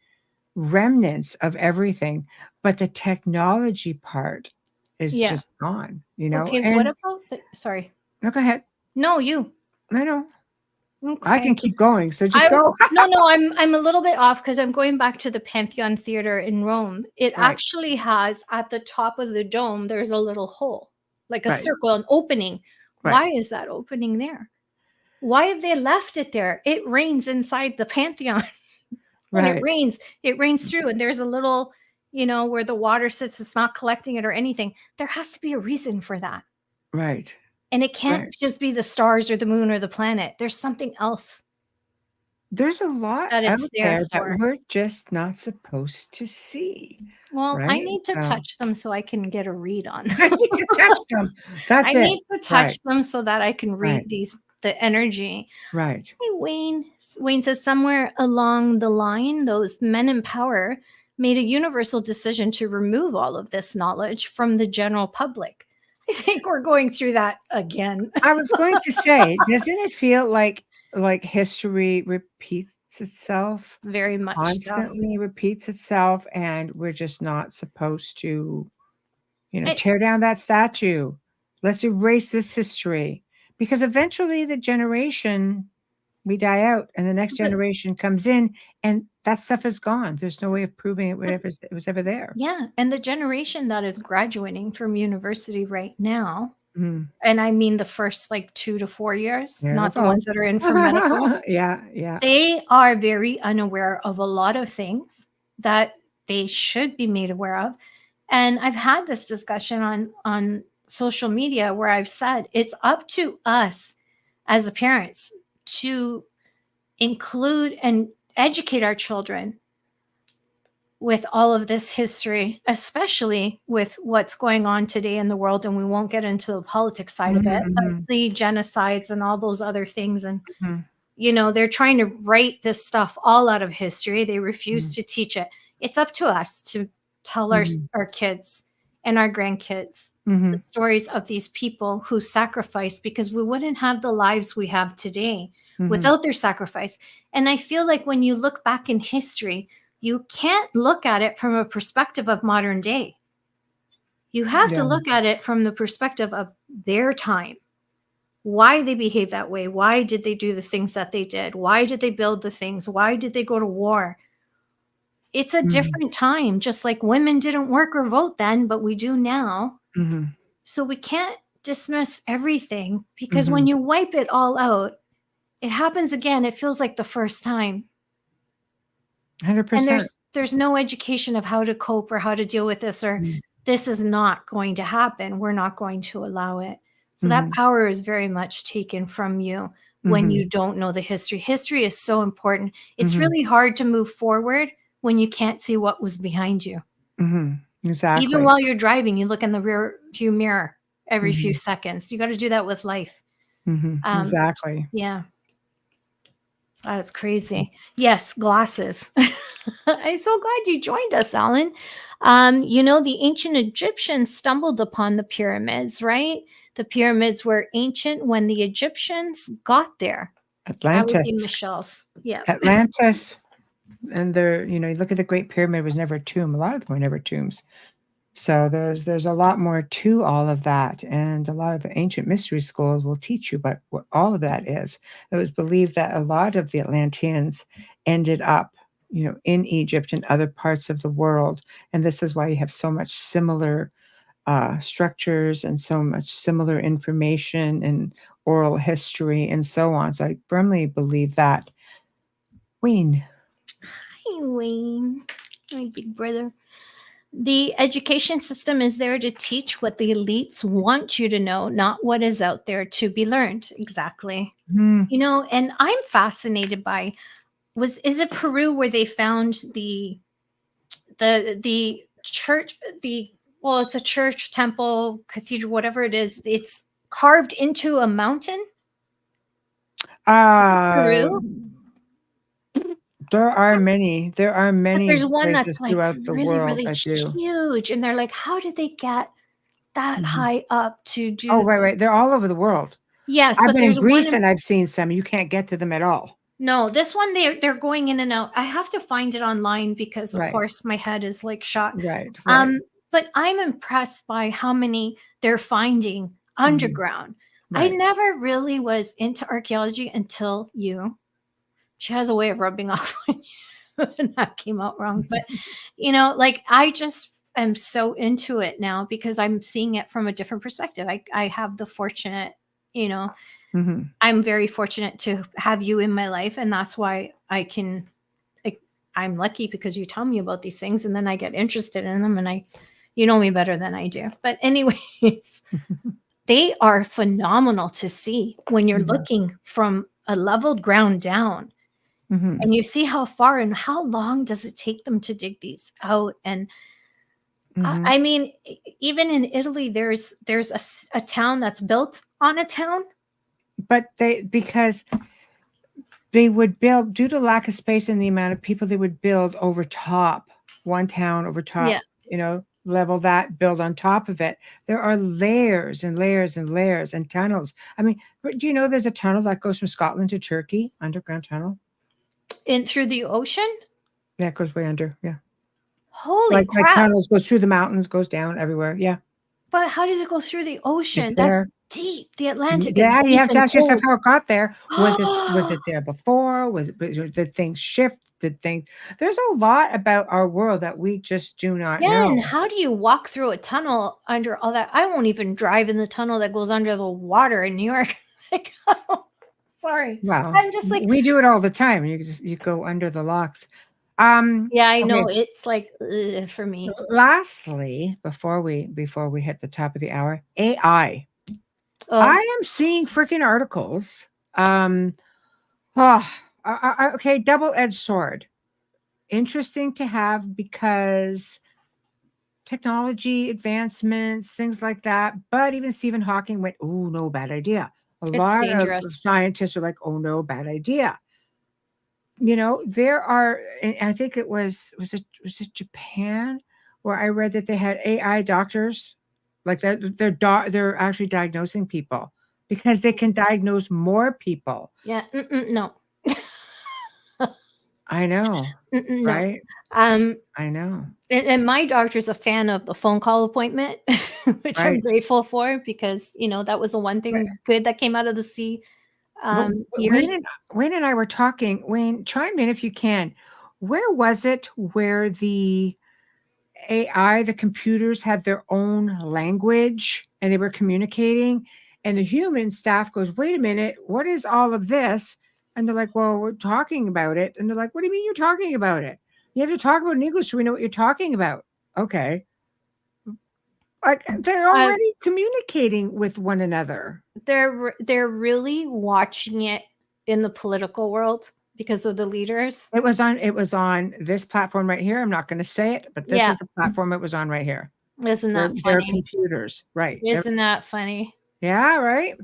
remnants of everything, but the technology part is yeah. just gone, you know? Okay, what And about the sorry. no, go ahead. No, you. I know. I Okay. can keep going, so just go. No, I'm a little bit off because I'm going back to the Pantheon Theater in Rome. It Right, actually has at the top of the dome, there's a little hole, like a right, circle, an opening. right, Why is that opening there? Why have they left it there? It rains inside the Pantheon. When right, it rains through, and there's a little, where the water sits, it's not collecting it or anything. There has to be a reason for that. right, And it can't right. just be the stars or the moon or the planet. There's something else There's a lot that out it's there there that for. we're just not supposed to see, Well, I right? need to So touch them so I can get a read on them. I need to touch them. That's I it. need to touch Right, them so that I can right, read the energy. right. Hey, Wayne. Wayne says somewhere along the line, those men in power made a universal decision to remove all of this knowledge from the general public. I think we're going through that again. I was going to say, doesn't it feel like history repeats itself, Very much so. constantly repeats itself, and we're just not supposed to, I, tear down that statue. Let's erase this history. Because eventually the generation we die out and the next but generation comes in and that stuff is gone. There's no way of proving it was ever there. yeah, and the generation that is graduating from university right now, Mm, and I mean the first like 2 to 4 years, there we not the ones go. that are in for medical. Yeah, yeah. They are very unaware of a lot of things that they should be made aware of. And I've had this discussion on social media where I've said it's up to us as the parents to include and educate our children with all of this history, especially with what's going on today in the world. And we won't get into the politics side of it, but Mhm, the genocides and all those other things. And mhm, they're trying to write this stuff all out of history. They refuse mhm, to teach it. It's up to us to tell mhm, our kids and our grandkids the mhm, stories of these people who sacrificed, because we wouldn't have the lives we have today mhm. without their sacrifice. And I feel like when you look back in history, you can't look at it from a perspective of modern day. You have to Yeah. look at it from the perspective of their time, why they behave that way. Why did they do the things that they did? Why did they build the things? Why did they go to war? It's a Mhm, different time, just like women didn't work or vote then, but we do now. mhm, So we can't dismiss everything, because when mhm. you wipe it all out, it happens again. It feels like the first time. And 100%. there's no education of how to cope or how to deal with this, or Mm, this is not going to happen. We're not going to allow it. So that mhm, power is very much taken from you when mhm, you don't know the history. History is so important. It's mhm, really hard to move forward when you can't see what was behind you. mhm. Even Exactly. while you're driving, you look in the rear view mirror every few Mhm, seconds. You got to do that with life. mhm. Um, Exactly. yeah, that's crazy. Yes, glasses. I'm so glad you joined us, Alan. The ancient Egyptians stumbled upon the pyramids, right? The pyramids were ancient when the Egyptians got there. That would be Atlantis. Michelle's. Yeah. Atlantis. And you look at the Great Pyramid was never a tomb. A lot of them were never tombs. So there's a lot more to all of that, and a lot of the ancient mystery schools will teach you about what all of that is. It was believed that a lot of the Atlanteans ended up, in Egypt and other parts of the world, and this is why you have so much similar structures and so much similar information and oral history and so on. So I firmly believe that. Wayne. Hi, Wayne. My big brother. The education system is there to teach what the elites want you to know, not what is out there to be learned. Exactly. Mm. And I'm fascinated by is it Peru where they found the church, it's a church, temple, cathedral, whatever it is. It's carved into a mountain. Uh, Peru. there are many. There are But many there's one that's places like throughout the really, world really that do. huge, and they're like, how did they get that Mhm. high up to Oh, do? right. They're all over the world. Yes, I've but been in there's one Greece and I've seen some. You can't get to them at all. no, this one they're going in and out. I have to find it online because of Right. course my head is like shot. Right. Right. Um, but I'm impressed by how many they're finding Mhm. underground. I Right. never really was into archaeology until you. She has a way of rubbing off on you, and that came out wrong. But like I just am so into it now because I'm seeing it from a different perspective. I have the fortunate, Mhm. I'm very fortunate to have you in my life, and that's why I'm lucky because you tell me about these things, and then I get interested in them, and you know me better than I do. But anyways, they are phenomenal to see when you're Mhm. looking from a leveled ground down, Mhm. and you see how far and how long does it take them to dig these out. And Mhm. I mean, even in Italy, there's a town that's built on a town. But because they would build, due to lack of space and the amount of people, they would build over top, one town over Yeah. top, level that, build on top of it. There are layers and layers and layers and tunnels. I mean, do you know there's a tunnel that goes from Scotland to Turkey, underground tunnel? In through the ocean? Yeah, it goes way under. Yeah. Holy Like crap. tunnels, goes through the mountains, goes down everywhere. Yeah. But how does it go through the ocean? It's That's there. deep. The Atlantic is Yeah, you deep have to and ask yourself cold. how it got there. Was it there before? Did things shift? There's a lot about our world that we just do not Yeah, and know. how do you walk through a tunnel under all that? I won't even drive in the tunnel that goes under the water in New York. Like, sorry. Well, I'm just like, we do it all the time. You go under the locks. yeah, I Okay. know. It's like for me. Lastly, before we hit the top of the hour, AI. I Oh, am seeing freaking articles. Oh, okay, double-edged sword. Interesting to have because technology advancements, things like that. But even Stephen Hawking went, "Oh no, bad idea." A it's lot of dangerous. scientists are like, "Oh no, bad idea." There are, and I think was it Japan where I read that they had AI doctors, like they're actually diagnosing people because they can diagnose more people. Yeah, no. I know, No. right? Um, I know, and my doctor's a fan of the phone call appointment, which I'm right? grateful for because that was the one But thing good that came out of the sea Wayne years. and I were talking. Wayne, chime in if you can. Where was it where the AI, the computers had their own language and they were communicating, and the human staff goes, "Wait a minute, what is all of this?" And they're like, "Well, we're talking about it." And they're like, "What do you mean you're talking about it? You have to talk about it in English so we know what you're talking about." Okay. Like they're Uh, already communicating with one another. they're really watching it in the political world because of the leaders. It was on this platform right here. I'm not going to say it, but this Yeah, is the platform it was on right here. isn't Their that their funny? computers, right? Isn't that funny? Yeah, right,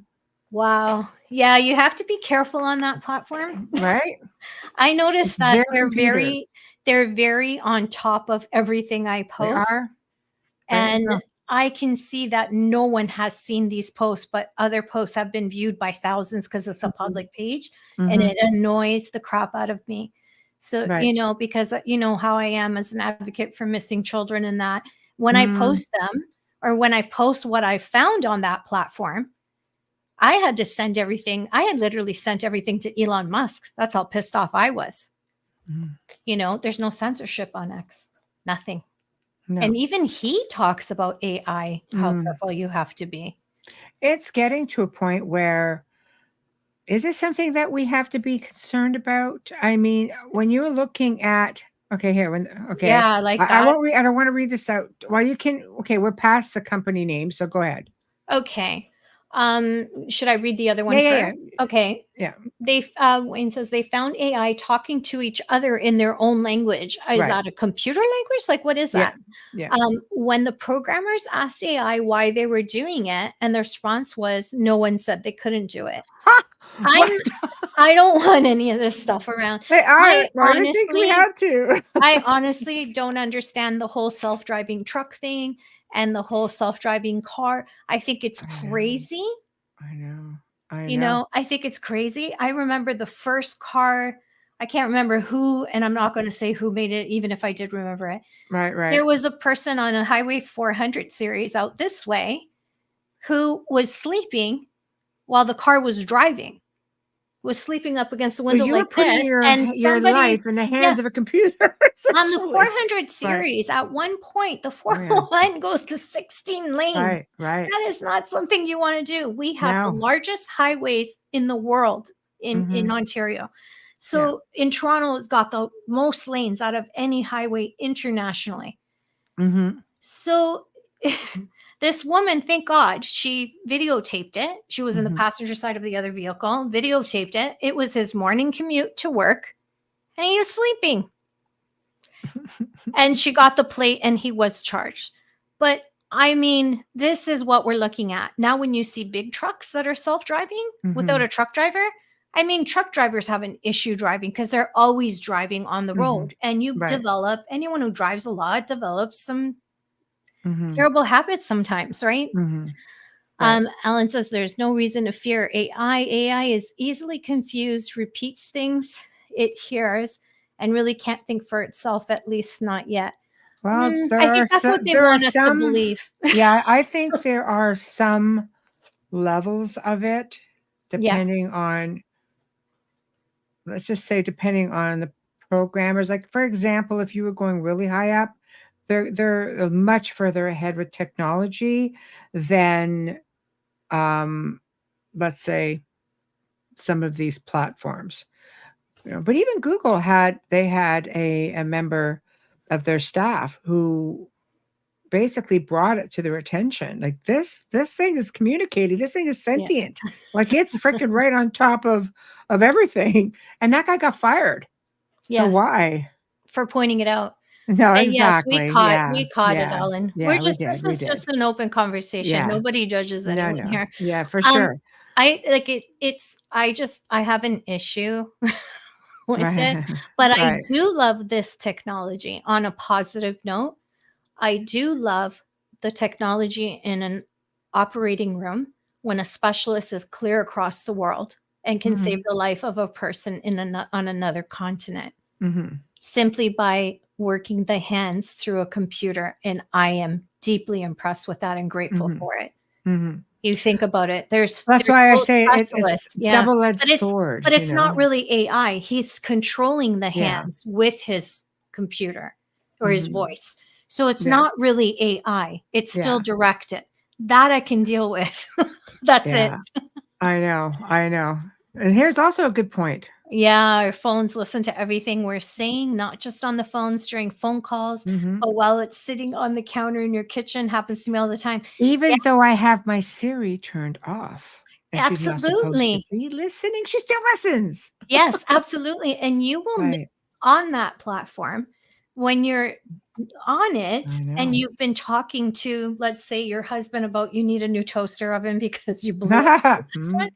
Wow. Yeah, you have to be careful on that platform. right. I It's noticed that their computer. they're very on top of everything I They post. are. There you And go. I can see that no one has seen these posts, but other posts have been viewed by thousands because it's a Mhm, public page, and mhm, it annoys the crap out of me. So, right. because you know how I am as an advocate for missing children and that when I Mm, post them or when I post what I found on that platform, I had to send everything. I had literally sent everything to Elon Musk. That's how pissed off I was. mm, There's no censorship on X, nothing. And no. even he talks about AI, how Mm. careful you have to be. It's getting to a point where is it something that we have to be concerned about? I mean, when you're looking at Okay, here. Okay, Yeah, like I that. won't read. I don't want to read this out. Well, you can. Okay, we're past the company name, so go ahead. Okay. Should I read the other one Yeah. first? Okay. Wayne says they found AI talking to each other in their own language. Is Right. that a computer language? Like, what is Yeah. that? Yeah. When the programmers asked AI why they were doing it, and the response was, no one said they couldn't do it. What? I don't want any of this stuff around. Hey, I I didn't think we honestly, had to. I honestly don't understand the whole self-driving truck thing and the whole self-driving car. I think it's crazy. I know. I think it's crazy. I remember the first car, I can't remember who, and I'm not going to say who made it, even if I did remember it. Right. There was a person on a Highway 400 series out this way who was sleeping while the car was driving. Was sleeping up against the So window you were like putting this, and your somebody's life in the yeah, hands of a computer. on the Essentially. 400 series, at one point, the 401 goes to 16 lanes. Right. That is not something you want to do. We have the No. largest highways in the world in Ontario. So in Toronto, it's got the most lanes out of any highway internationally. So this woman, thank God, she videotaped it. She was in the passenger side of the other vehicle, videotaped it. It was his morning commute to work, and he was sleeping. And she got the plate, and he was charged. But I mean, this is what we're looking at. Now, when you see big trucks that are self-driving without a truck driver, I mean, truck drivers have an issue driving because they're always driving on the road. And anyone who drives a lot develops some terrible habits sometimes, right? Alan says there's no reason to fear AI. AI is easily confused, repeats things it hears, and really can't think for itself, at least not yet. Well, I think that's what they want us to believe. Yeah, I think there are some levels of it, depending on, let's just say, depending on the programmers. Like, for example, if you were going really high up, they're much further ahead with technology than, let's say, some of these platforms. But even Google had a member of their staff who basically brought it to their attention. Like, this thing is communicating. This thing is sentient. Like, it's freaking right on top of everything. And that guy got fired. Yes. So why? For pointing it out. No, And exactly. Yes, we caught it, Ellen. This is just an open conversation. Yeah. Nobody judges anyone here. Yeah, for sure. I have an issue with it, but I do love this technology. On a positive note, I do love the technology in an operating room when a specialist is clear across the world and can save the life of a person on another continent simply by working the hands through a computer. And I am deeply impressed with that and grateful for it. You think about it. That's why I say it's double-edged sword. But it's not really AI. He's controlling the hands with his computer or his voice. So it's not really AI. It's still directed. That I can deal with. That's it. I know. And here's also a good point. Yeah, our phones listen to everything we're saying, not just on the phones during phone calls, but while it's sitting on the counter in your kitchen. Happens to me all the time. Even though I have my Siri turned off. And she's not supposed to Absolutely. be listening, she still listens. Yes, absolutely. And you will notice on that platform when you're on it and you've been talking to, let's say, your husband about you need a new toaster oven because you blew up the last one.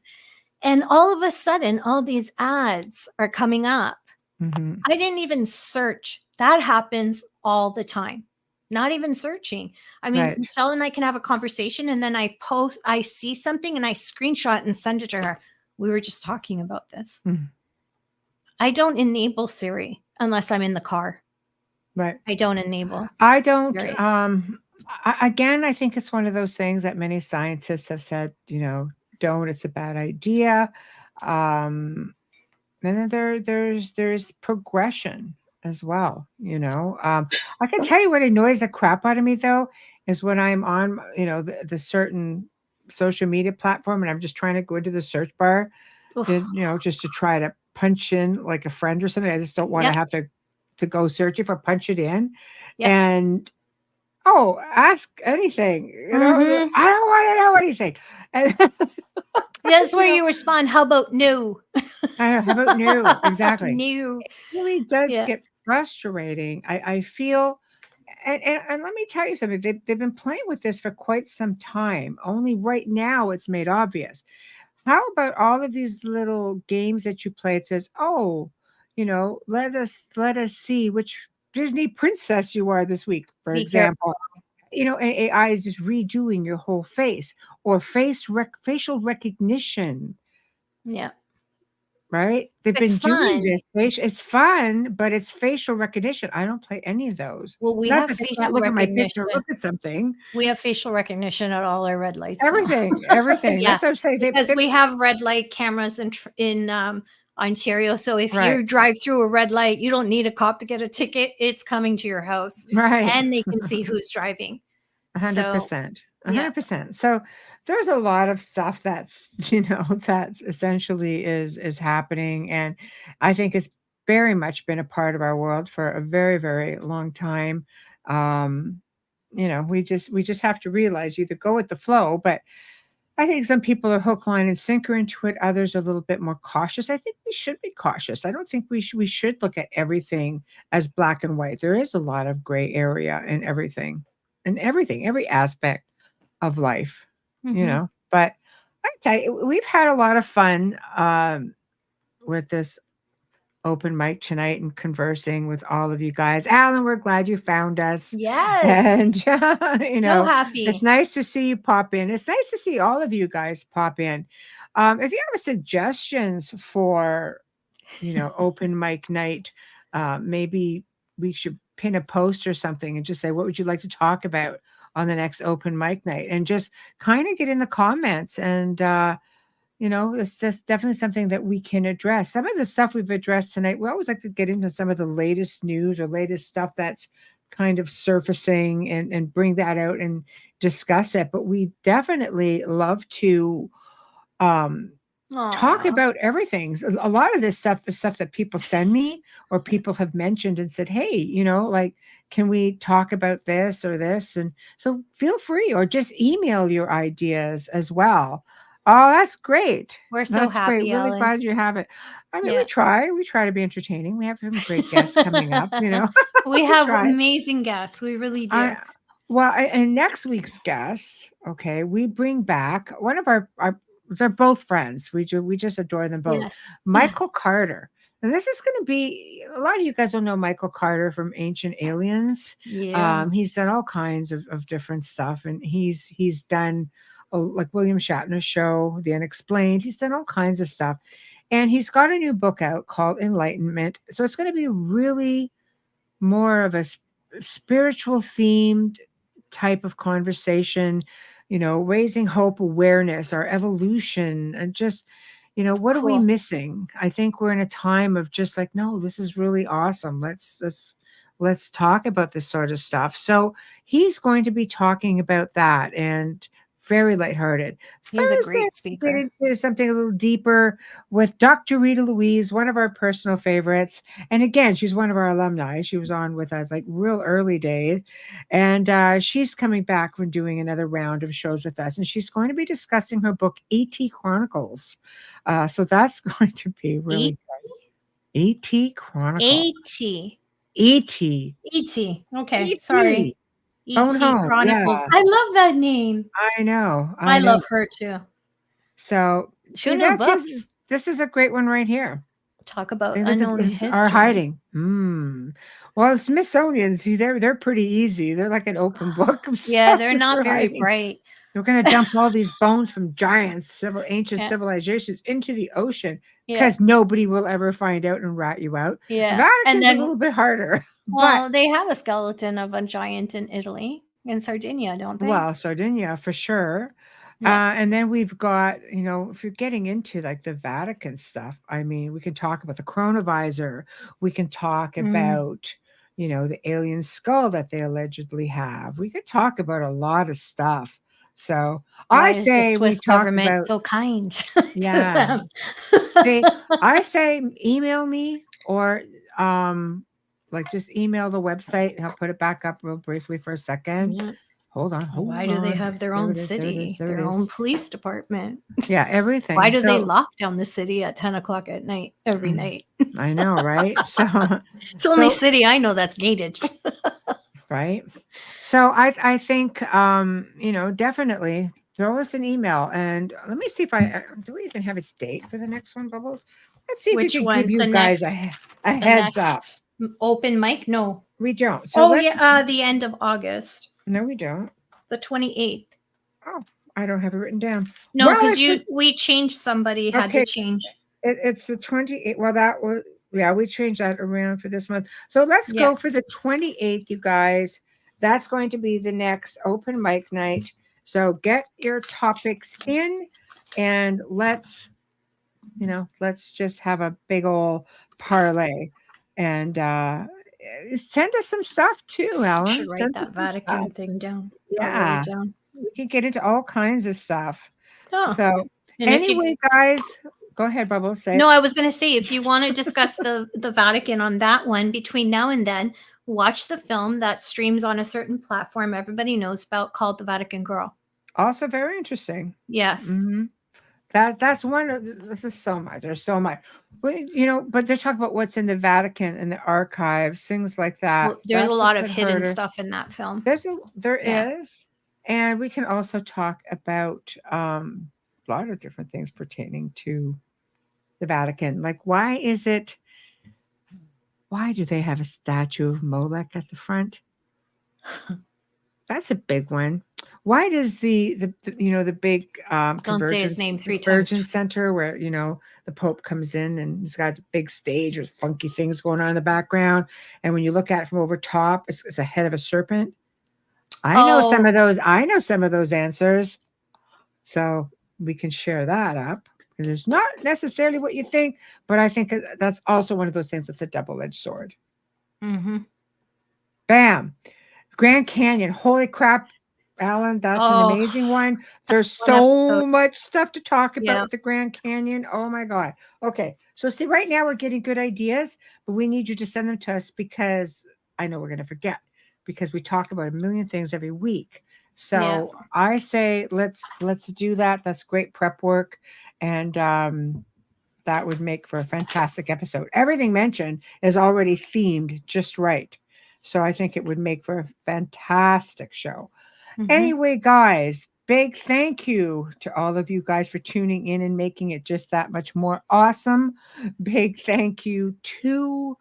And all of a sudden, all these ads are coming up. I didn't even search. That happens all the time. Not even searching. I mean, Michelle and I can have a conversation, and then I see something and I screenshot and send it to her. We were just talking about this. I don't enable Siri unless I'm in the car. I don't enable. I don't. Again, I think it's one of those things that many scientists have said, don't. It's a bad idea. And then there's progression as well. I can tell you what annoys the crap out of me though is when I'm on the certain social media platform and I'm just trying to go into the search bar, just to try to punch in like a friend or something. I just don't want to have to to go search it for, punch it in, Yep. and ask anything. I don't want to know anything. And that's where you respond. How about no? how about no? Exactly. No. It really does Yeah. get frustrating. I feel, and let me tell you something. They've been playing with this for quite some time. Only right now it's made obvious. How about all of these little games that you play? It says, let us see which Disney princess you are this week, for Be careful. example. AI is just redoing your whole face, or facial recognition, Yeah. right? They've It's been doing fun. this. It's fun, but it's facial recognition. I don't play any of those. Well, we Not have that they can't facial look at my recognition. picture, look at something. We have facial recognition at all our red lights. Now. Everything. Yeah, That's what I'm saying. because we have red light cameras in Ontario. So if Right. you drive through a red light, you don't need a cop to get a ticket. It's coming to your house, Right. and they can see who's driving. 100%. Yeah. 100%. So there's a lot of stuff that's, that essentially is happening. And I think it's very much been a part of our world for a very, very long time. We just have to realize, either go with the flow, but I think some people are hook, line, and sinker into it. Others are a little bit more cautious. I think we should be cautious. I don't think we should look at everything as black and white. There is a lot of gray area in everything, every aspect of life, But I tell you, we've had a lot of fun with this open mic tonight and conversing with all of you guys. Alan, we're glad you found us. Yes. And, So happy. it's nice to see you pop in. It's nice to see all of you guys pop in. If you have suggestions for, open mic night, maybe we should pin a post or something and just say, what would you like to talk about on the next open mic night? And just kind of get in the comments, and, it's just definitely something that we can address. Some of the stuff we've addressed tonight, we always like to get into some of the latest news or latest stuff that's kind of surfacing, and bring that out and discuss it. But we definitely love to talk about everything. A lot of this stuff is stuff that people send me, or people have mentioned and said, hey, like, can we talk about this or this? And so feel free, or just email your ideas as well. Oh, that's great. We're so That's happy, great. Really Ellen. glad you have it. I mean, Yeah. we try to be entertaining. We have some great guests coming up, We have try. amazing guests. We really do. And next week's guests, okay, we bring back one of our they're both friends. We just adore them both. Yes. Michael Carter. And this is going to be, a lot of you guys will know Michael Carter from Ancient Aliens. Yeah. He's done all kinds of different stuff, and he's done like William Shatner's show, The Unexplained. He's done all kinds of stuff, and he's got a new book out called Enlightenment. So it's going to be really more of a spiritual themed type of conversation, raising hope, awareness, our evolution, and just, what are we Cool. missing? I think we're in a time of just like, no, this is really awesome. Let's talk about this sort of stuff. So he's going to be talking about that, and very lighthearted. He's a Thursday, great speaker. get into something a little deeper with Dr. Rita Louise, one of our personal favorites. And again, she's one of our alumni. She was on with us like real early days. And she's coming back from doing another round of shows with us. And she's going to be discussing her book, A.T. Chronicles. So that's going to be really good. A.T. Chronicles. A.T. E.T. E.T. Okay, E.T. Sorry. Phone E.T. home, Chronicles. yeah. I love that name. I know. I love her too. So Two new books. This is a great one right here. Talk about Things like unknown this history. are hiding. Well, Smithsonian, see, they're pretty easy. They're like an open book of stuff. Yeah, they're not very hiding. bright. They're going to dump all these bones from giants, ancient Yeah. civilizations into the ocean, Yeah. because nobody will ever find out and rat you out. Yeah. Vatican's And then a little bit harder. well, they have a skeleton of a giant in Italy, in Sardinia, don't they? Well, Sardinia for sure. Yeah. And then we've got, if you're getting into like the Vatican stuff, I mean, we can talk about the chronovisor. We can talk about, the alien skull that they allegedly have. We could talk about a lot of stuff. So Why I is say the Swiss we talk government about, so kind yeah. to them? See, I say email me, or like just email the website, and I'll put it back up real briefly for a second. Yeah. Hold on. Why do they have their own city, their own police department? Yeah, everything. Why do they lock down the city at 10 o'clock at night every night? I know, right? So it's the only city I know that's gated. Right. So I think definitely throw us an email, and let me see if do we even have a date for the next one, Bubbles? Let's see Which if we can one? give you guys a heads up. Open mic? No. We don't. So the end of August. No, we don't. The 28th. Oh, I don't have it written down. No, because we changed somebody, had to change. It's the 28th. Well, that was, we changed that around for this month. So let's go for the 28th, you guys. That's going to be the next open mic night. So get your topics in, and let's just have a big old parlay, and send us some stuff too, Alan. I should write that Vatican thing down. Yeah, we can get into all kinds of stuff. Oh. So anyway, guys, go ahead, Bubbles. No, I was going to say, if you want to discuss the Vatican on that one, between now and then, watch the film that streams on a certain platform everybody knows about called The Vatican Girl. Also very interesting. Yes. Mm-hmm. That's one of this is so much. There's so much. But they're talking about what's in the Vatican and the archives, things like that. Well, there's a lot of hidden stuff in that film. There is. And we can also talk about a lot of different things pertaining to the Vatican. Like, why do they have a statue of Molech at the front? That's a big one. Why does the big don't say his name 3 Convergence times. Center, where the Pope comes in and he's got a big stage with funky things going on in the background, and when you look at it from over top, it's a head of a serpent? I know some of those answers, so we can share that up. It's not necessarily what you think, but I think that's also one of those things that's a double-edged sword. Mm-hmm. Bam. Grand Canyon. Holy crap, Alan, that's an amazing one. There's so much stuff to talk about with the Grand Canyon. Oh my God. Okay. So see, right now we're getting good ideas, but we need you to send them to us, because I know we're going to forget, because we talk about a million things every week. So I say, let's do that. That's great prep work. And that would make for a fantastic episode. Everything mentioned is already themed just right. So I think it would make for a fantastic show. Mm-hmm. Anyway, guys, big thank you to all of you guys for tuning in and making it just that much more awesome. Big thank you to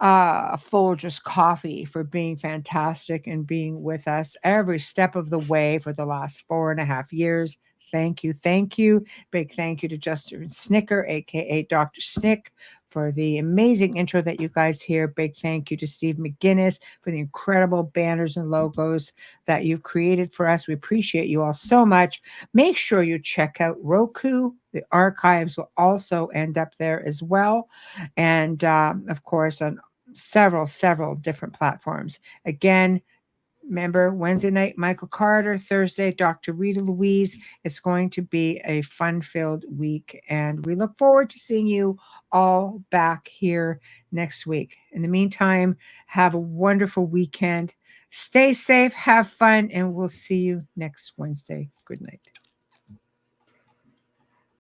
Folgers Coffee for being fantastic and being with us every step of the way for the last 4.5 years. Thank you. Thank you. Big thank you to Justin Snicker, aka Dr. Snick, for the amazing intro that you guys hear. Big thank you to Steve McGinnis for the incredible banners and logos that you've created for us. We appreciate you all so much. Make sure you check out Roku. The archives will also end up there as well. And of course, on several different platforms. Again, remember, Wednesday night, Michael Carter. Thursday, Dr. Rita Louise. It's going to be a fun-filled week, and we look forward to seeing you all back here next week. In the meantime, have a wonderful weekend. Stay safe, have fun, and we'll see you next Wednesday. Good night.